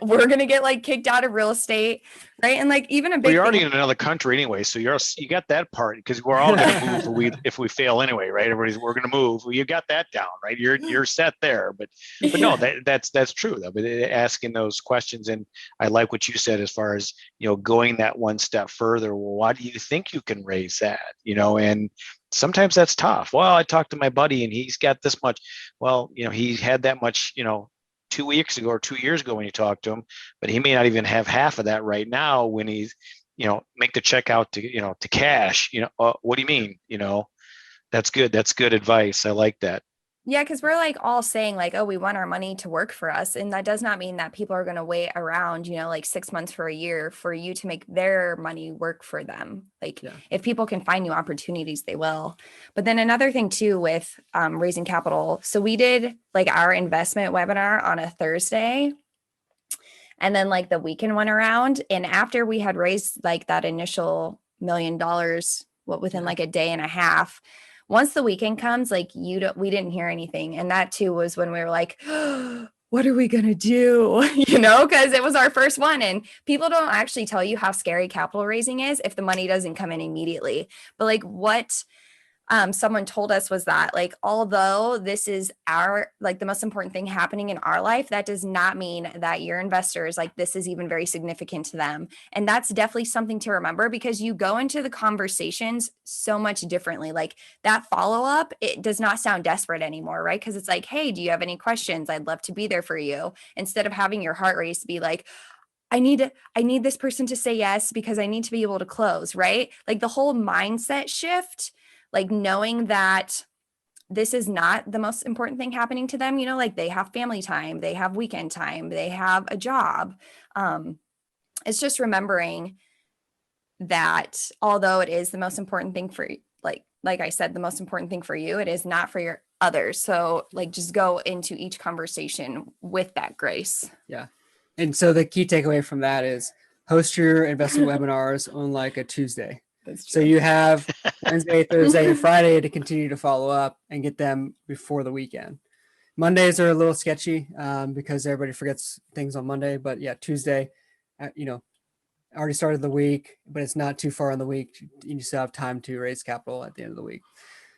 Speaker 3: We're gonna get like kicked out of real estate, right? And like even a big.
Speaker 1: Well, you're already in another country anyway, so you got that part because we're all gonna move if we fail anyway, right? We're gonna move. Well, you got that down, right? You're set there, but no, that's true though. But asking those questions, and I like what you said as far as going that one step further. Well, why do you think you can raise that? And sometimes that's tough. Well, I talked to my buddy and he's got this much. Well, he had that much, 2 weeks ago or 2 years ago when you talked to him, but he may not even have half of that right now when he's, make the check out to, to cash, what do you mean? That's good. That's good advice. I like that.
Speaker 3: Yeah, because we're like all saying like, oh, we want our money to work for us. And that does not mean that people are going to wait around, like 6 months for a year for you to make their money work for them. Like if people can find new opportunities, they will. But then another thing too with raising capital. So we did like our investment webinar on a Thursday. And then like the weekend went around. And after we had raised like that initial $1 million, within like a day and a half, once the weekend comes, like we didn't hear anything. And that too was when we were like, oh, what are we going to do? Because it was our first one. And people don't actually tell you how scary capital raising is if the money doesn't come in immediately. But like what someone told us was that like, although this is the most important thing happening in our life, that does not mean that your investors, like this is even very significant to them. And that's definitely something to remember because you go into the conversations so much differently. Like that follow-up, it does not sound desperate anymore, right? Because it's like, hey, do you have any questions? I'd love to be there for you. Instead of having your heart race to be like, I need this person to say yes because I need to be able to close, right? Like the whole mindset shift, like knowing that this is not the most important thing happening to them, like they have family time, they have weekend time, they have a job. It's just remembering that although it is the most important thing for like I said, the most important thing for you, it is not for your others. So like just go into each conversation with that grace.
Speaker 2: Yeah. And so the key takeaway from that is host your investment webinars on like a Tuesday. So you have Wednesday, Thursday, and Friday to continue to follow up and get them before the weekend. Mondays are a little sketchy because everybody forgets things on Monday. But yeah, Tuesday, already started the week, but it's not too far in the week. You still have time to raise capital at the end of the week.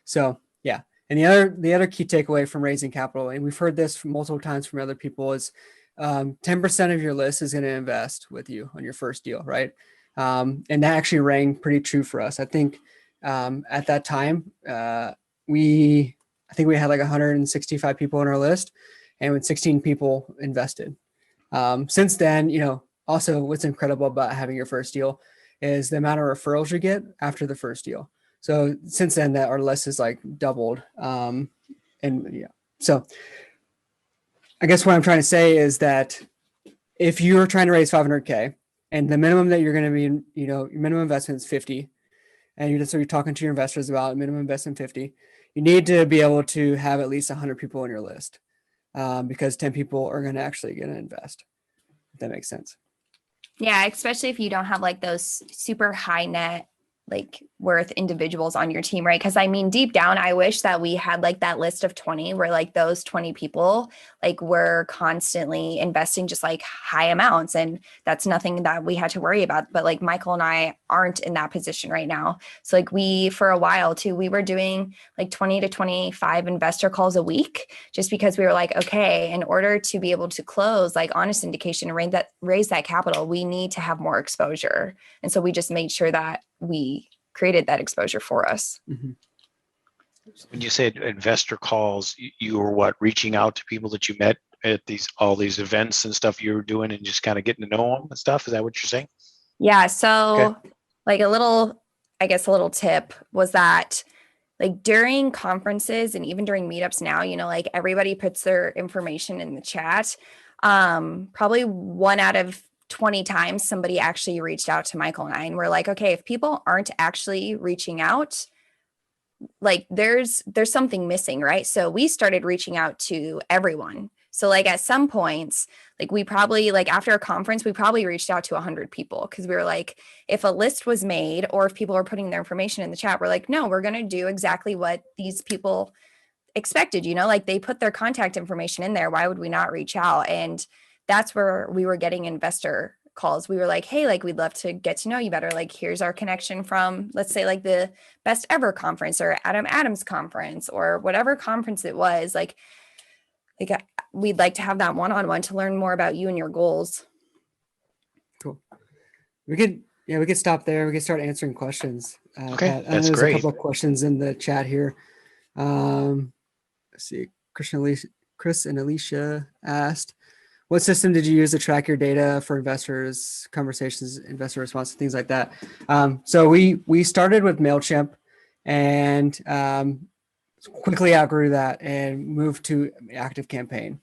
Speaker 2: So yeah. And the other key takeaway from raising capital, and we've heard this multiple times from other people, is 10% of your list is going to invest with you on your first deal, right? And that actually rang pretty true for us. I think at that time, I think we had like 165 people on our list, and when 16 people invested. Since then, also what's incredible about having your first deal is the amount of referrals you get after the first deal. So since then, that our list is like doubled. So I guess what I'm trying to say is that if you're trying to raise 500K and the minimum that you're going to be, your minimum investment is 50, and you're talking to your investors about minimum investment 50, you need to be able to have at least 100 people on your list because 10 people are going to invest. If that makes sense.
Speaker 3: Yeah, especially if you don't have like those super high net like worth individuals on your team, right? Because I mean, deep down, I wish that we had like that list of 20 where like those 20 people like were constantly investing just like high amounts. And that's nothing that we had to worry about. But like Michael and I aren't in that position right now. So like for a while too, we were doing like 20 to 25 investor calls a week just because we were like, okay, in order to be able to close like on a syndication and raise that capital, we need to have more exposure. And so we just made sure that we created that exposure for us.
Speaker 2: Mm-hmm.
Speaker 1: When you said investor calls, you were reaching out to people that you met at all these events and stuff you were doing and just kind of getting to know them and stuff? Is that what you're saying?
Speaker 3: Yeah. So like a little tip was that like during conferences and even during meetups now, like everybody puts their information in the chat. Probably 1 out of 20 times somebody actually reached out to Michael and I, and we're like, okay, if people aren't actually reaching out, like there's something missing, right? So we started reaching out to everyone. So like at some points, like we probably like after a conference, we probably reached out to 100 people because we were like, if a list was made or if people are putting their information in the chat, we're like, no, we're going to do exactly what these people expected, like they put their contact information in there. Why would we not reach out? And that's where we were getting investor calls. We were like, hey, like, we'd love to get to know you better. Like, here's our connection from, let's say like the Best Ever conference or Adam Adams conference or whatever conference it was. Like we'd like to have that one-on-one to learn more about you and your goals.
Speaker 2: Cool. We could stop there. We could start answering questions.
Speaker 1: Okay,
Speaker 2: Pat.
Speaker 1: that's
Speaker 2: there's
Speaker 1: great.
Speaker 2: a couple of questions in the chat here. Let's see. Christian Chris and Alicia asked, what system did you use to track your data for investors, conversations, investor response, things like that? So we started with MailChimp and quickly outgrew that and moved to ActiveCampaign.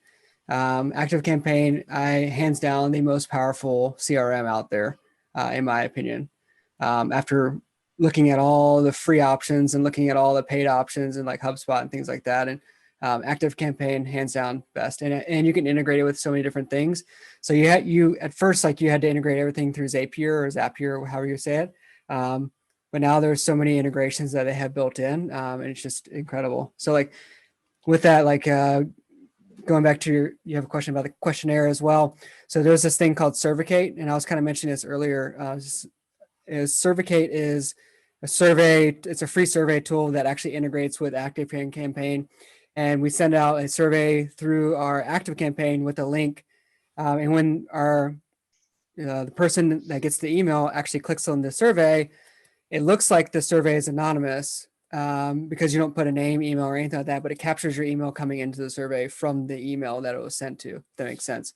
Speaker 2: ActiveCampaign, hands down the most powerful CRM out there, in my opinion. After looking at all the free options and looking at all the paid options and like HubSpot and things like that, and ActiveCampaign, hands down best, and you can integrate it with so many different things. So you at first, like, you had to integrate everything through Zapier or Zapier, however you say it. But now there's so many integrations that they have built in, and it's just incredible. So like with that, like going back to you have a question about the questionnaire as well. So there's this thing called Cervicate, and I was kind of mentioning this earlier. Cervicate is a survey. It's a free survey tool that actually integrates with ActiveCampaign. And we send out a survey through our ActiveCampaign with a link. And when the person that gets the email actually clicks on the survey, it looks like the survey is anonymous because you don't put a name, email, or anything like that, but it captures your email coming into the survey from the email that it was sent to, if that makes sense.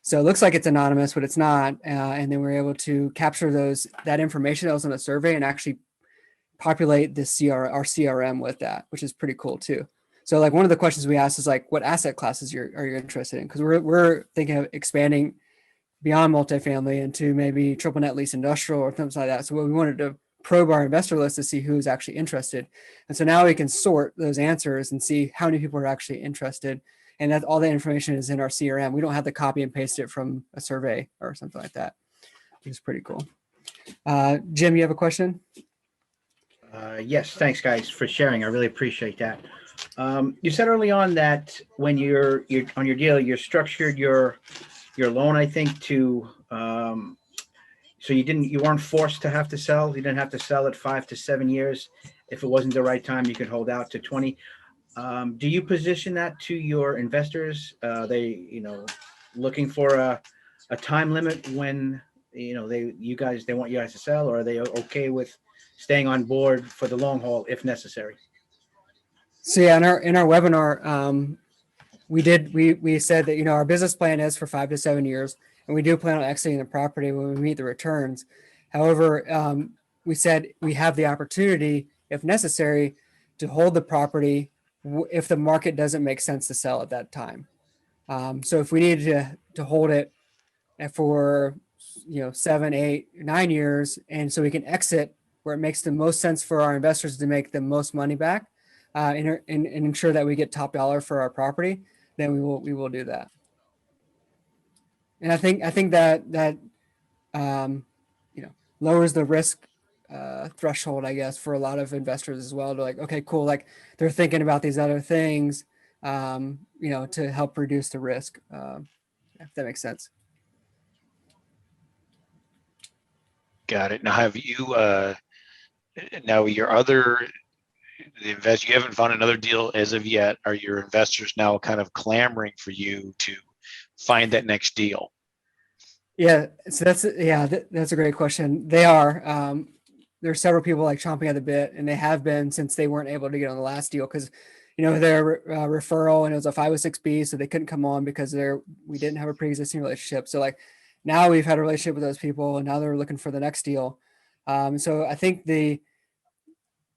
Speaker 2: So it looks like it's anonymous, but it's not. And then we're able to capture that information that was in the survey and actually populate our CRM with that, which is pretty cool too. So like one of the questions we asked is like, what asset classes are you interested in? Because we're thinking of expanding beyond multifamily into maybe triple net lease industrial or things like that. So we wanted to probe our investor list to see who's actually interested. And so now we can sort those answers and see how many people are actually interested. And that all the information is in our CRM. We don't have to copy and paste it from a survey or something like that, which is pretty cool. Jim, you have a question?
Speaker 5: Yes, thanks guys for sharing. I really appreciate that. You said early on that when you're on your deal, you structured your loan, I think, to so you weren't forced to have to sell. You didn't have to sell at 5 to 7 years. If it wasn't the right time, you could hold out to 20. Do you position that to your investors? They looking for a time limit when they want you guys to sell, or are they okay with staying on board for the long haul if necessary?
Speaker 2: So yeah, in our webinar, we said that our business plan is for 5 to 7 years, and we do plan on exiting the property when we meet the returns. However, we said we have the opportunity, if necessary, to hold the property if the market doesn't make sense to sell at that time. So if we needed to hold it for 7, 8, 9 years, and so we can exit where it makes the most sense for our investors to make the most money back, and ensure that we get top dollar for our property, then we will do that. And I think that lowers the risk threshold, I guess, for a lot of investors as well. To like, okay, cool, like they're thinking about these other things, to help reduce the risk. If that makes sense.
Speaker 1: Got it. Now, have you you haven't found another deal as of yet? Are your investors now kind of clamoring for you to find that next deal?
Speaker 2: Yeah, so that's a great question. They are. There's several people like chomping at the bit, and they have been since they weren't able to get on the last deal because, their referral, and it was a 506B, so they couldn't come on because we didn't have a pre-existing relationship. So like now we've had a relationship with those people, and now they're looking for the next deal. So I think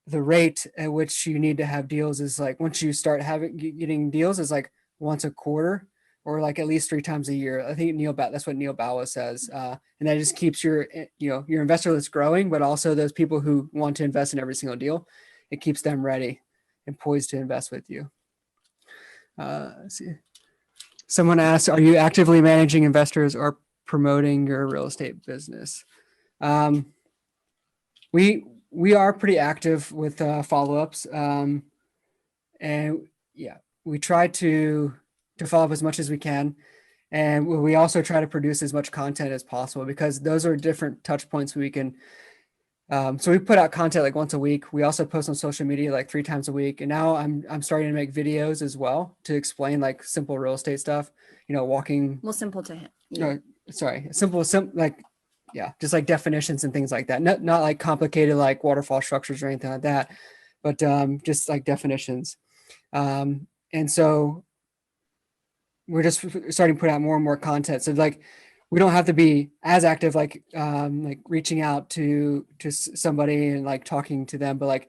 Speaker 2: the rate at which you need to have deals is like once you start getting deals is like once a quarter, or like at least 3 times a year. I think that's what Neil Bawa says. And that just keeps your investor list growing, but also those people who want to invest in every single deal, it keeps them ready and poised to invest with you. Let's see. Someone asked, are you actively managing investors or promoting your real estate business? We are pretty active with follow-ups. And yeah, we try to follow up as much as we can. And we also try to produce as much content as possible because those are different touch points we can. So we put out content like once a week. We also post on social media like 3 times a week. And now I'm starting to make videos as well to explain like simple real estate stuff, walking.
Speaker 3: Well, simple to him.
Speaker 2: Yeah. Simple, like, yeah, just like definitions and things like that. Not like complicated like waterfall structures or anything like that, but just like definitions. And so we're just starting to put out more and more content. So like, we don't have to be as active, like reaching out to somebody and like talking to them, but like,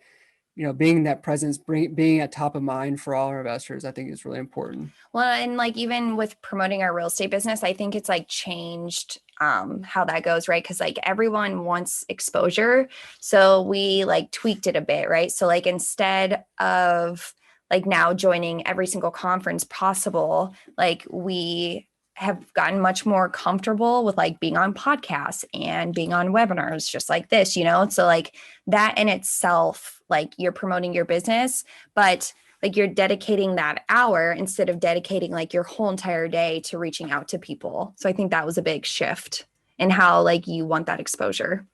Speaker 2: being that presence, being at top of mind for all our investors, I think is really important.
Speaker 3: Well, and like even with promoting our real estate business, I think it's like changed how that goes, right? Because like everyone wants exposure. So we like tweaked it a bit, right? So like instead of like now joining every single conference possible, like we have gotten much more comfortable with like being on podcasts and being on webinars just like this, So like that in itself, like you're promoting your business, but like you're dedicating that hour instead of dedicating like your whole entire day to reaching out to people. So I think that was a big shift in how like you want that exposure.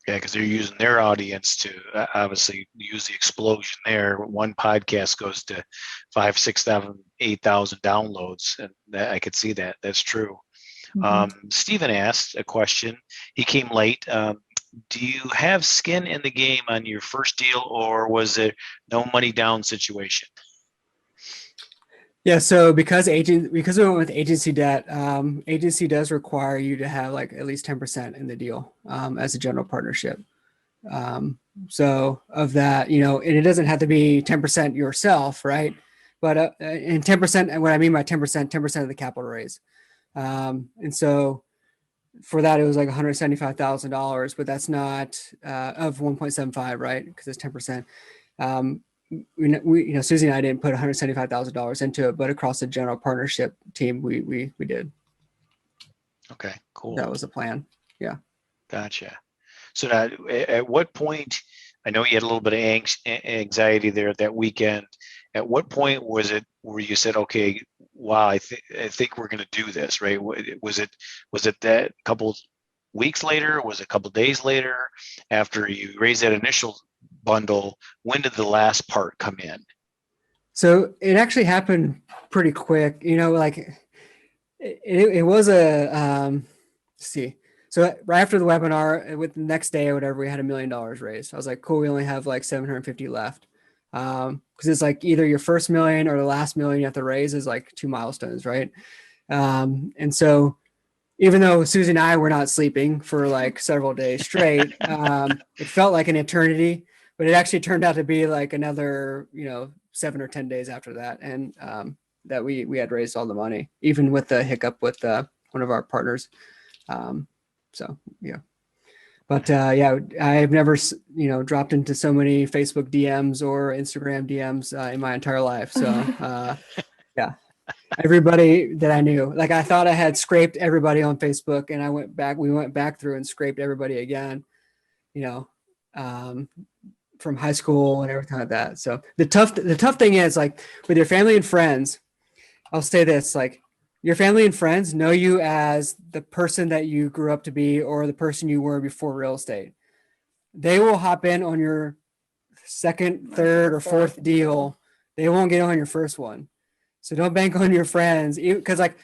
Speaker 1: Yeah, because they're using their audience to obviously use the explosion there. One podcast goes to 5, 6,000, 8,000 downloads, and I could see that. That's true. Stephen asked a question. He came late. Do you have skin in the game on your first deal, or was it no money down situation?
Speaker 2: Yeah, so because we went with agency debt, agency does require you to have like at least 10% in the deal as a general partnership. So of that, and it doesn't have to be 10% yourself, right? But and 10%, and what I mean by 10% of the capital raise. And so for that, it was like $175,000, but that's not of 1.75, right? Because it's 10%. We Suzy and I didn't put $175,000 into it, but across the general partnership team, we did.
Speaker 1: Okay, cool.
Speaker 2: That was the plan. Yeah.
Speaker 1: Gotcha. So now, at what point? I know you had a little bit of anxiety there that weekend. At what point was it where you said, "Okay, wow, I think we're going to do this"? Right? Was it that couple weeks later? Was it a couple days later after you raised that initial bundle? When did the last part come in?
Speaker 2: So it actually happened pretty quick. Like it was let's see. So right after the webinar, with the next day or whatever, we had $1 million raised. I was like, cool, we only have like 750 left. Because it's like either your first million or the last million you have to raise is like 2 milestones, right? And so even though Suzy and I were not sleeping for like several days straight, it felt like an eternity, but it actually turned out to be like another, 7 or 10 days after that. And that we had raised all the money, even with the hiccup with one of our partners. So yeah, but yeah, I've never, dropped into so many Facebook DMs or Instagram DMs in my entire life. So yeah, everybody that I knew, like I thought I had scraped everybody on Facebook, and we went back through and scraped everybody again, from high school and everything like that. So the tough thing is, like, with your family and friends, I'll say this, like, your family and friends know you as the person that you grew up to be or the person you were before real estate. They will hop in on your second, third, or fourth deal. They won't get on your first one. So don't bank on your friends, because like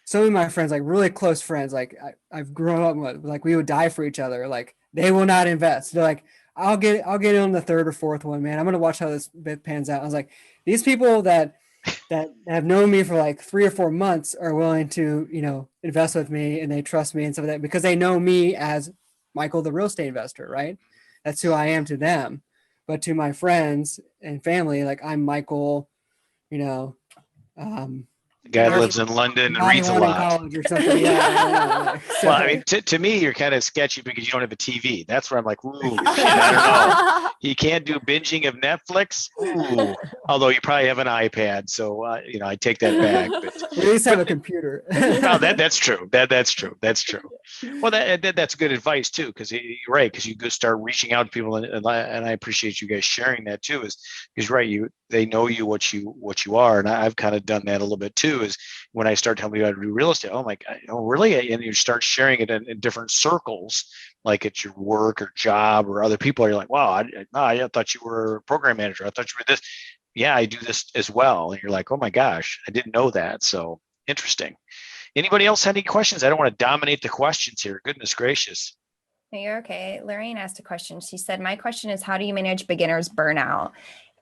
Speaker 2: some of my friends, like really close friends, like I've grown up with, like we would die for each other. Like they will not invest. They're like, I'll get on the third or fourth one, man. I'm going to watch how this bit pans out. I was like, these people that have known me for like 3 or 4 months are willing to, invest with me, and they trust me and stuff like that because they know me as Michael, the real estate investor, right? That's who I am to them. But to my friends and family, like I'm Michael,
Speaker 1: The guy lives in London and reads a lot.
Speaker 2: College or something. Yeah. So,
Speaker 1: well, I mean, to me, you're kind of sketchy because you don't have a TV. That's where I'm like, ooh, I don't know. You can't do binging of Netflix. Ooh, although you probably have an iPad, so I take that back. But
Speaker 2: at least have a computer.
Speaker 1: No, that's true. That's true. Well, that's good advice too, because you're right. Because you go start reaching out to people, and I appreciate you guys sharing that too. Is because right, they know you what you are, and I've kind of done that a little bit too. Is when I start telling people how to do real estate, oh my God, really? And you start sharing it in different circles, like at your work or job or other people. You're like, wow, I thought you were a program manager. I thought you were this. Yeah, I do this as well. And you're like, oh my gosh, I didn't know that. So interesting. Anybody else have any questions? I don't want to dominate the questions here. Goodness gracious.
Speaker 3: No, you're okay. Lorraine asked a question. She said, my question is, how do you manage beginners burnout?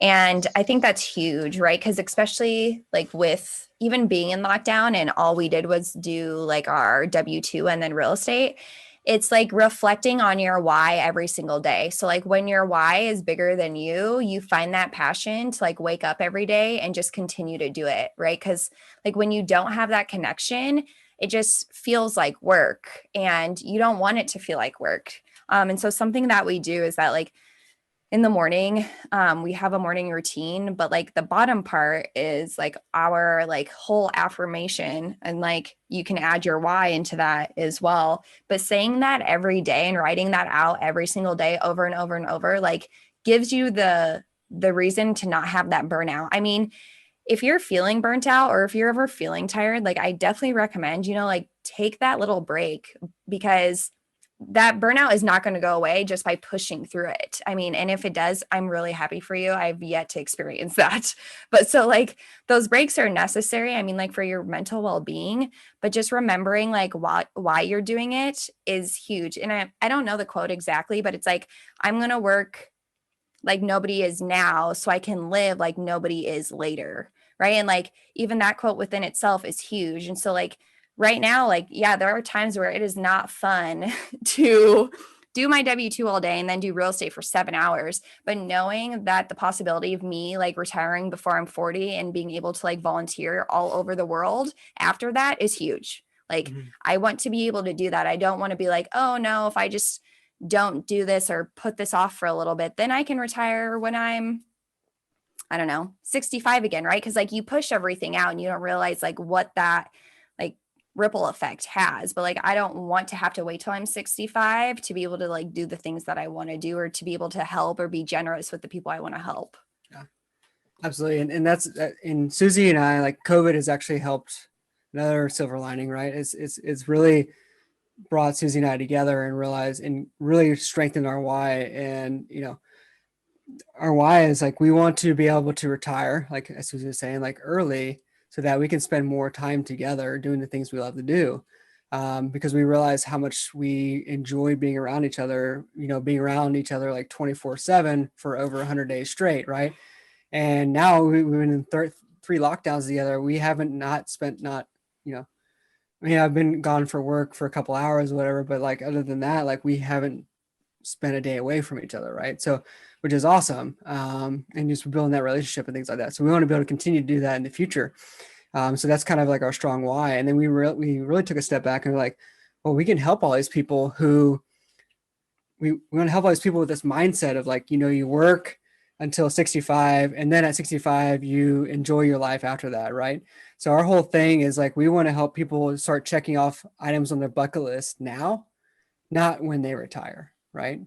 Speaker 3: And I think that's huge, right? Because especially like with even being in lockdown and all we did was do like our W-2 and then real estate, it's like reflecting on your why every single day. So like when your why is bigger than you find that passion to like wake up every day and just continue to do it, right? Because like when you don't have that connection, it just feels like work and you don't want it to feel like work. And so something that we do is that like in the morning, we have a morning routine, but like the bottom part is like our like whole affirmation, and like you can add your why into that as well. But saying that every day and writing that out every single day over and over and over like gives you the reason to not have that burnout. I mean, if you're feeling burnt out or if you're ever feeling tired, like I definitely recommend, like take that little break, because that burnout is not going to go away just by pushing through it. I mean, and if it does, I'm really happy for you. I've yet to experience that. But so like those breaks are necessary. I mean, like for your mental well-being, but just remembering like why you're doing it is huge. And I don't know the quote exactly, but it's like, I'm going to work like nobody is now so I can live like nobody is later. Right. And like even that quote within itself is huge. And so like right now, like, yeah, there are times where it is not fun to do my W-2 all day and then do real estate for 7 hours. But knowing that the possibility of me like retiring before I'm 40 and being able to like volunteer all over the world after that is huge. Like, I want to be able to do that. I don't want to be like, oh no, if I just don't do this or put this off for a little bit, then I can retire when I'm, I don't know, 65 again, right? Because like you push everything out and you don't realize like what that like ripple effect has. But like I don't want to have to wait till I'm 65 to be able to like do the things that I want to do, or to be able to help or be generous with the people I want to help.
Speaker 2: Yeah, absolutely. And that's in Suzy and I, like COVID has actually helped. Another silver lining, right? It's really brought Suzy and I together and realized and really strengthened our why. And our why is like we want to be able to retire, like as Suzy was saying, like early, so that we can spend more time together doing the things we love to do. Because we realize how much we enjoy being around each other, being around each other like 24/7 for over 100 days straight, right? And now we've been in 3 lockdowns together. We haven't not spent I mean, I've been gone for work for a couple hours, whatever, but like other than that, like we haven't spent a day away from each other, right? So, which is awesome, and just building that relationship and things like that. So we want to be able to continue to do that in the future. So that's kind of like our strong why. And then we really took a step back and we're like, well, we can help all these people who we want to help all these people with this mindset of like, you work until 65, and then at 65 you enjoy your life after that, right? So our whole thing is like we want to help people start checking off items on their bucket list now, not when they retire, right?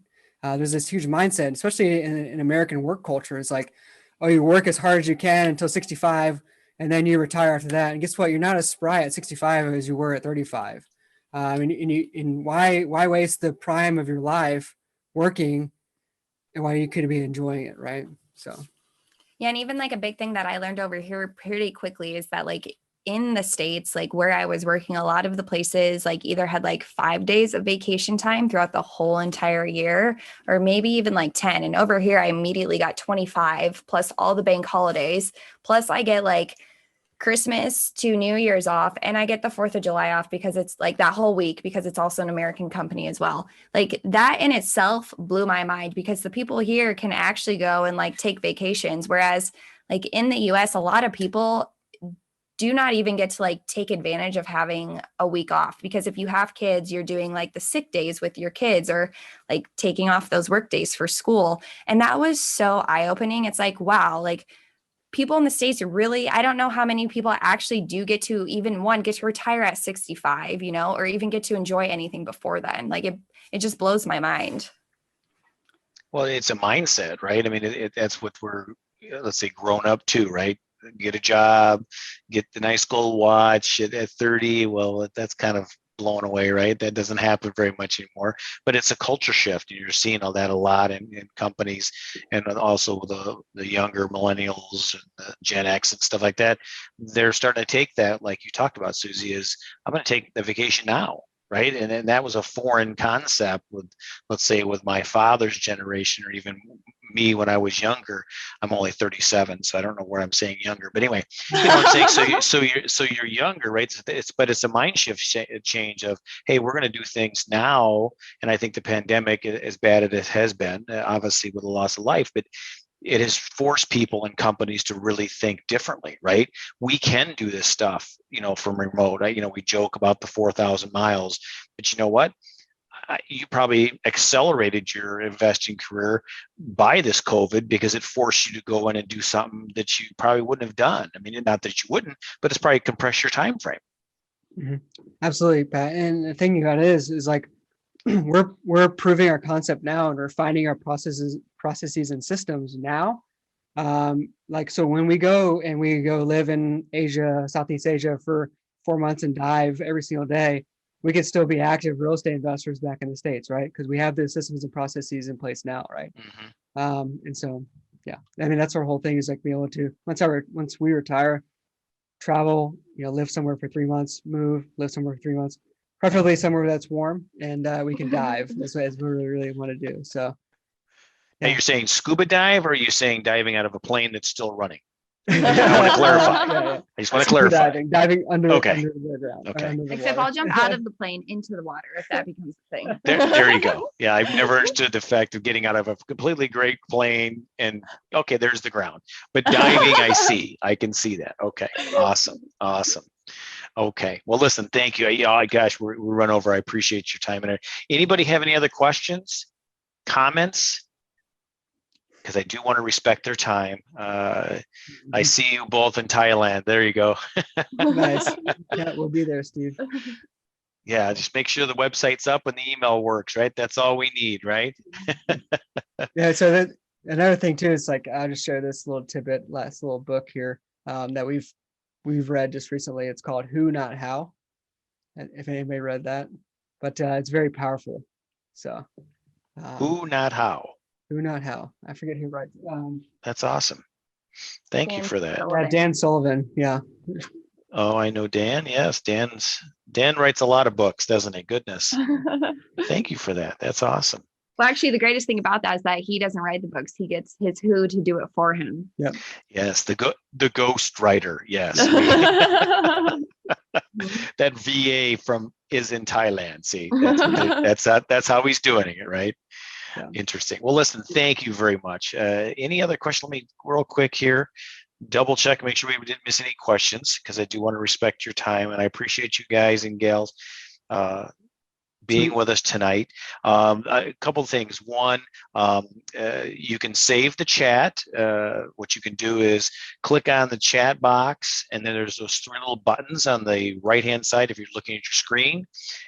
Speaker 2: There's this huge mindset, especially in American work culture. It's like, oh, you work as hard as you can until 65, and then you retire after that. And guess what? You're not as spry at 65 as you were at 35. And why waste the prime of your life working, and why you could be enjoying it, right? So.
Speaker 3: Yeah. And even like a big thing that I learned over here pretty quickly is that like in the States, like where I was working, a lot of the places like either had like 5 days of vacation time throughout the whole entire year, or maybe even like 10. And over here, I immediately got 25 plus all the bank holidays. Plus I get like Christmas to New Year's off, and I get the 4th of July off because it's like that whole week, because it's also an American company as well. Like that in itself blew my mind, because the people here can actually go and like take vacations. Whereas like in the US, a lot of people do not even get to like take advantage of having a week off, because if you have kids, you're doing like the sick days with your kids, or like taking off those work days for school. And that was so eye-opening. It's like, wow, like people in the States really, I don't know how many people actually do get to even get to retire at 65, or even get to enjoy anything before then. Like it just blows my mind.
Speaker 1: Well, it's a mindset, right? I mean, that's what we're, let's say, grown up to, right? Get a job, get the nice gold watch at 30. Well, that's kind of blown away, right? That doesn't happen very much anymore, but it's a culture shift. You're seeing all that a lot in companies, and also the younger millennials and the Gen X and stuff like that. They're starting to take that, like you talked about, Suzy, is I'm going to take the vacation now, right? And that was a foreign concept with, let's say, with my father's generation, or even me when I was younger. I'm only 37, so I don't know where I'm saying younger, but anyway, you know what I'm saying. So you're younger, right? But it's a mind shift change of, hey, we're going to do things now. And I think the pandemic, as bad as it has been, obviously with the loss of life, but it has forced people and companies to really think differently, right? We can do this stuff, from remote. We joke about the 4,000 miles, but you know what? You probably accelerated your investing career by this COVID because it forced you to go in and do something that you probably wouldn't have done. I mean, not that you wouldn't, but it's probably compressed your time frame.
Speaker 2: Mm-hmm. Absolutely, Pat. And the thing about it is like, we're proving our concept now, and we're finding our processes and systems now. So when we go live in Asia, Southeast Asia for 4 months and dive every single day, we could still be active real estate investors back in the States, right? Because we have the systems and processes in place now, right?
Speaker 1: Mm-hmm.
Speaker 2: And so, yeah, I mean, that's our whole thing, is like being able to, once we retire, travel, live somewhere for 3 months, live somewhere for 3 months, preferably somewhere that's warm, and we can dive as we really want to do. So,
Speaker 1: yeah. Now you're saying scuba dive, or are you saying diving out of a plane that's still running?
Speaker 2: I
Speaker 1: want to clarify.
Speaker 2: Yeah.
Speaker 1: I just want to clarify.
Speaker 2: Diving under the ground.
Speaker 1: Okay.
Speaker 2: Under the
Speaker 3: Except
Speaker 2: water.
Speaker 3: I'll jump out of the plane into the water if that becomes a thing.
Speaker 1: There you go. Yeah, I've never understood the fact of getting out of a completely great plane and okay, there's the ground. But diving, I can see that. Okay, awesome. Okay, well, listen, thank you. Yeah, gosh, we run over. I appreciate your time. And anybody have any other questions, comments? Because I do want to respect their time. I see you both in Thailand. There you go.
Speaker 2: Nice. Yeah, we'll be there, Steve.
Speaker 1: Yeah, just make sure the website's up and the email works, right? That's all we need, right?
Speaker 2: Yeah, so that another thing too is like, I'll just share this little tidbit, last little book here that we've read just recently. It's called Who Not How, if anybody read that, but it's very powerful. So
Speaker 1: Who Not How.
Speaker 2: Who Not How. I forget who writes.
Speaker 1: That's awesome. Thank you for that.
Speaker 2: Yeah, Dan Sullivan. Yeah.
Speaker 1: Oh, I know Dan. Yes, Dan writes a lot of books, doesn't he? Goodness. Thank you for that. That's awesome.
Speaker 3: Well, actually, the greatest thing about that is that he doesn't write the books. He gets his who to do it for him.
Speaker 2: Yep.
Speaker 1: Yes, the ghost writer. Yes. That VA is in Thailand. See, that's how he's doing it, right? Yeah. Interesting. Well, listen, thank you very much. Any other question? Let me real quick here, double check, make sure we didn't miss any questions, because I do want to respect your time, and I appreciate you guys and gals being with us tonight. A couple of things. One, you can save the chat. What you can do is click on the chat box, and then there's those 3 little buttons on the right-hand side if you're looking at your screen,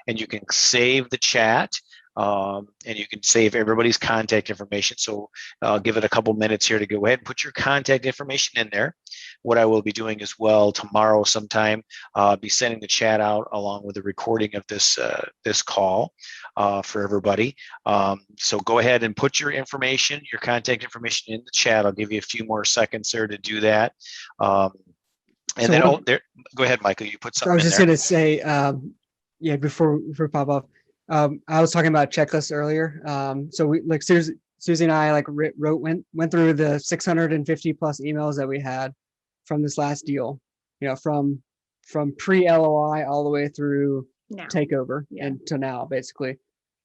Speaker 1: and you can save the chat. And you can save everybody's contact information. So I'll give it a couple minutes here to go ahead and put your contact information in there. What I will be doing as well tomorrow sometime, be sending the chat out along with the recording of this call for everybody. So go ahead and put your information, your contact information in the chat. I'll give you a few more seconds there to do that. And so then, go ahead, Michael, you put something in there. I was just
Speaker 2: going to say, before pop off, I was talking about checklists earlier. So we Suzy and I went through the 650 plus emails that we had from this last deal, from pre-LOI all the way through takeover and to now, basically.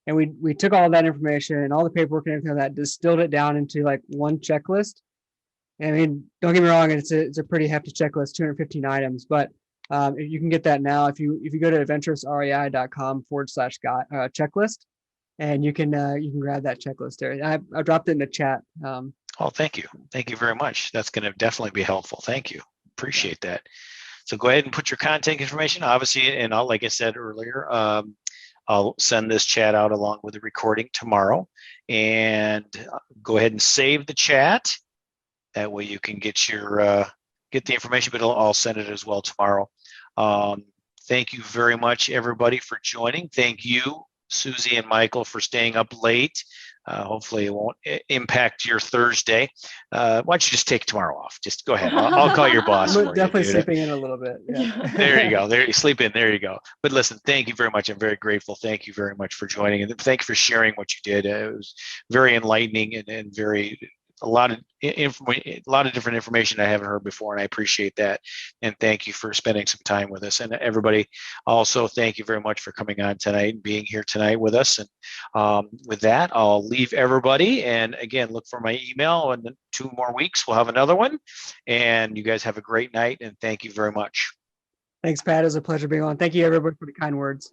Speaker 2: And we took all that information and all the paperwork and everything like that, distilled it down into like one checklist. I mean, don't get me wrong, it's a pretty hefty checklist, 215 items, but you can get that now if you go to adventurousrei.com/checklist, and you can grab that checklist there. I dropped it in the chat.
Speaker 1: Oh, thank you very much. That's going to definitely be helpful. Thank you, appreciate that. So go ahead and put your contact information, obviously, and like I said earlier, I'll send this chat out along with the recording tomorrow, and go ahead and save the chat. That way you can get the information, but I'll send it as well tomorrow. Thank you very much, everybody, for joining. Thank you, Suzy and Michael, for staying up late Hopefully it won't impact your Thursday. Why don't you just take tomorrow off? Just go ahead. I'll call your boss.
Speaker 2: I'm
Speaker 1: for
Speaker 2: definitely
Speaker 1: you, dude.
Speaker 2: sleeping in a little bit. Yeah.
Speaker 1: There you go. There you sleep in. There you go. But listen, thank you very much. I'm very grateful. Thank you very much for joining, and thank you for sharing what you did. It was very enlightening and very a lot of different information I haven't heard before, and I appreciate that. And thank you for spending some time with us. And everybody, also thank you very much for coming on tonight and being here tonight with us. And with that, I'll leave everybody. And again, look for my email. And in 2 more weeks, we'll have another one. And you guys have a great night. And thank you very much.
Speaker 2: Thanks, Pat. It was a pleasure being on. Thank you, everybody, for the kind words.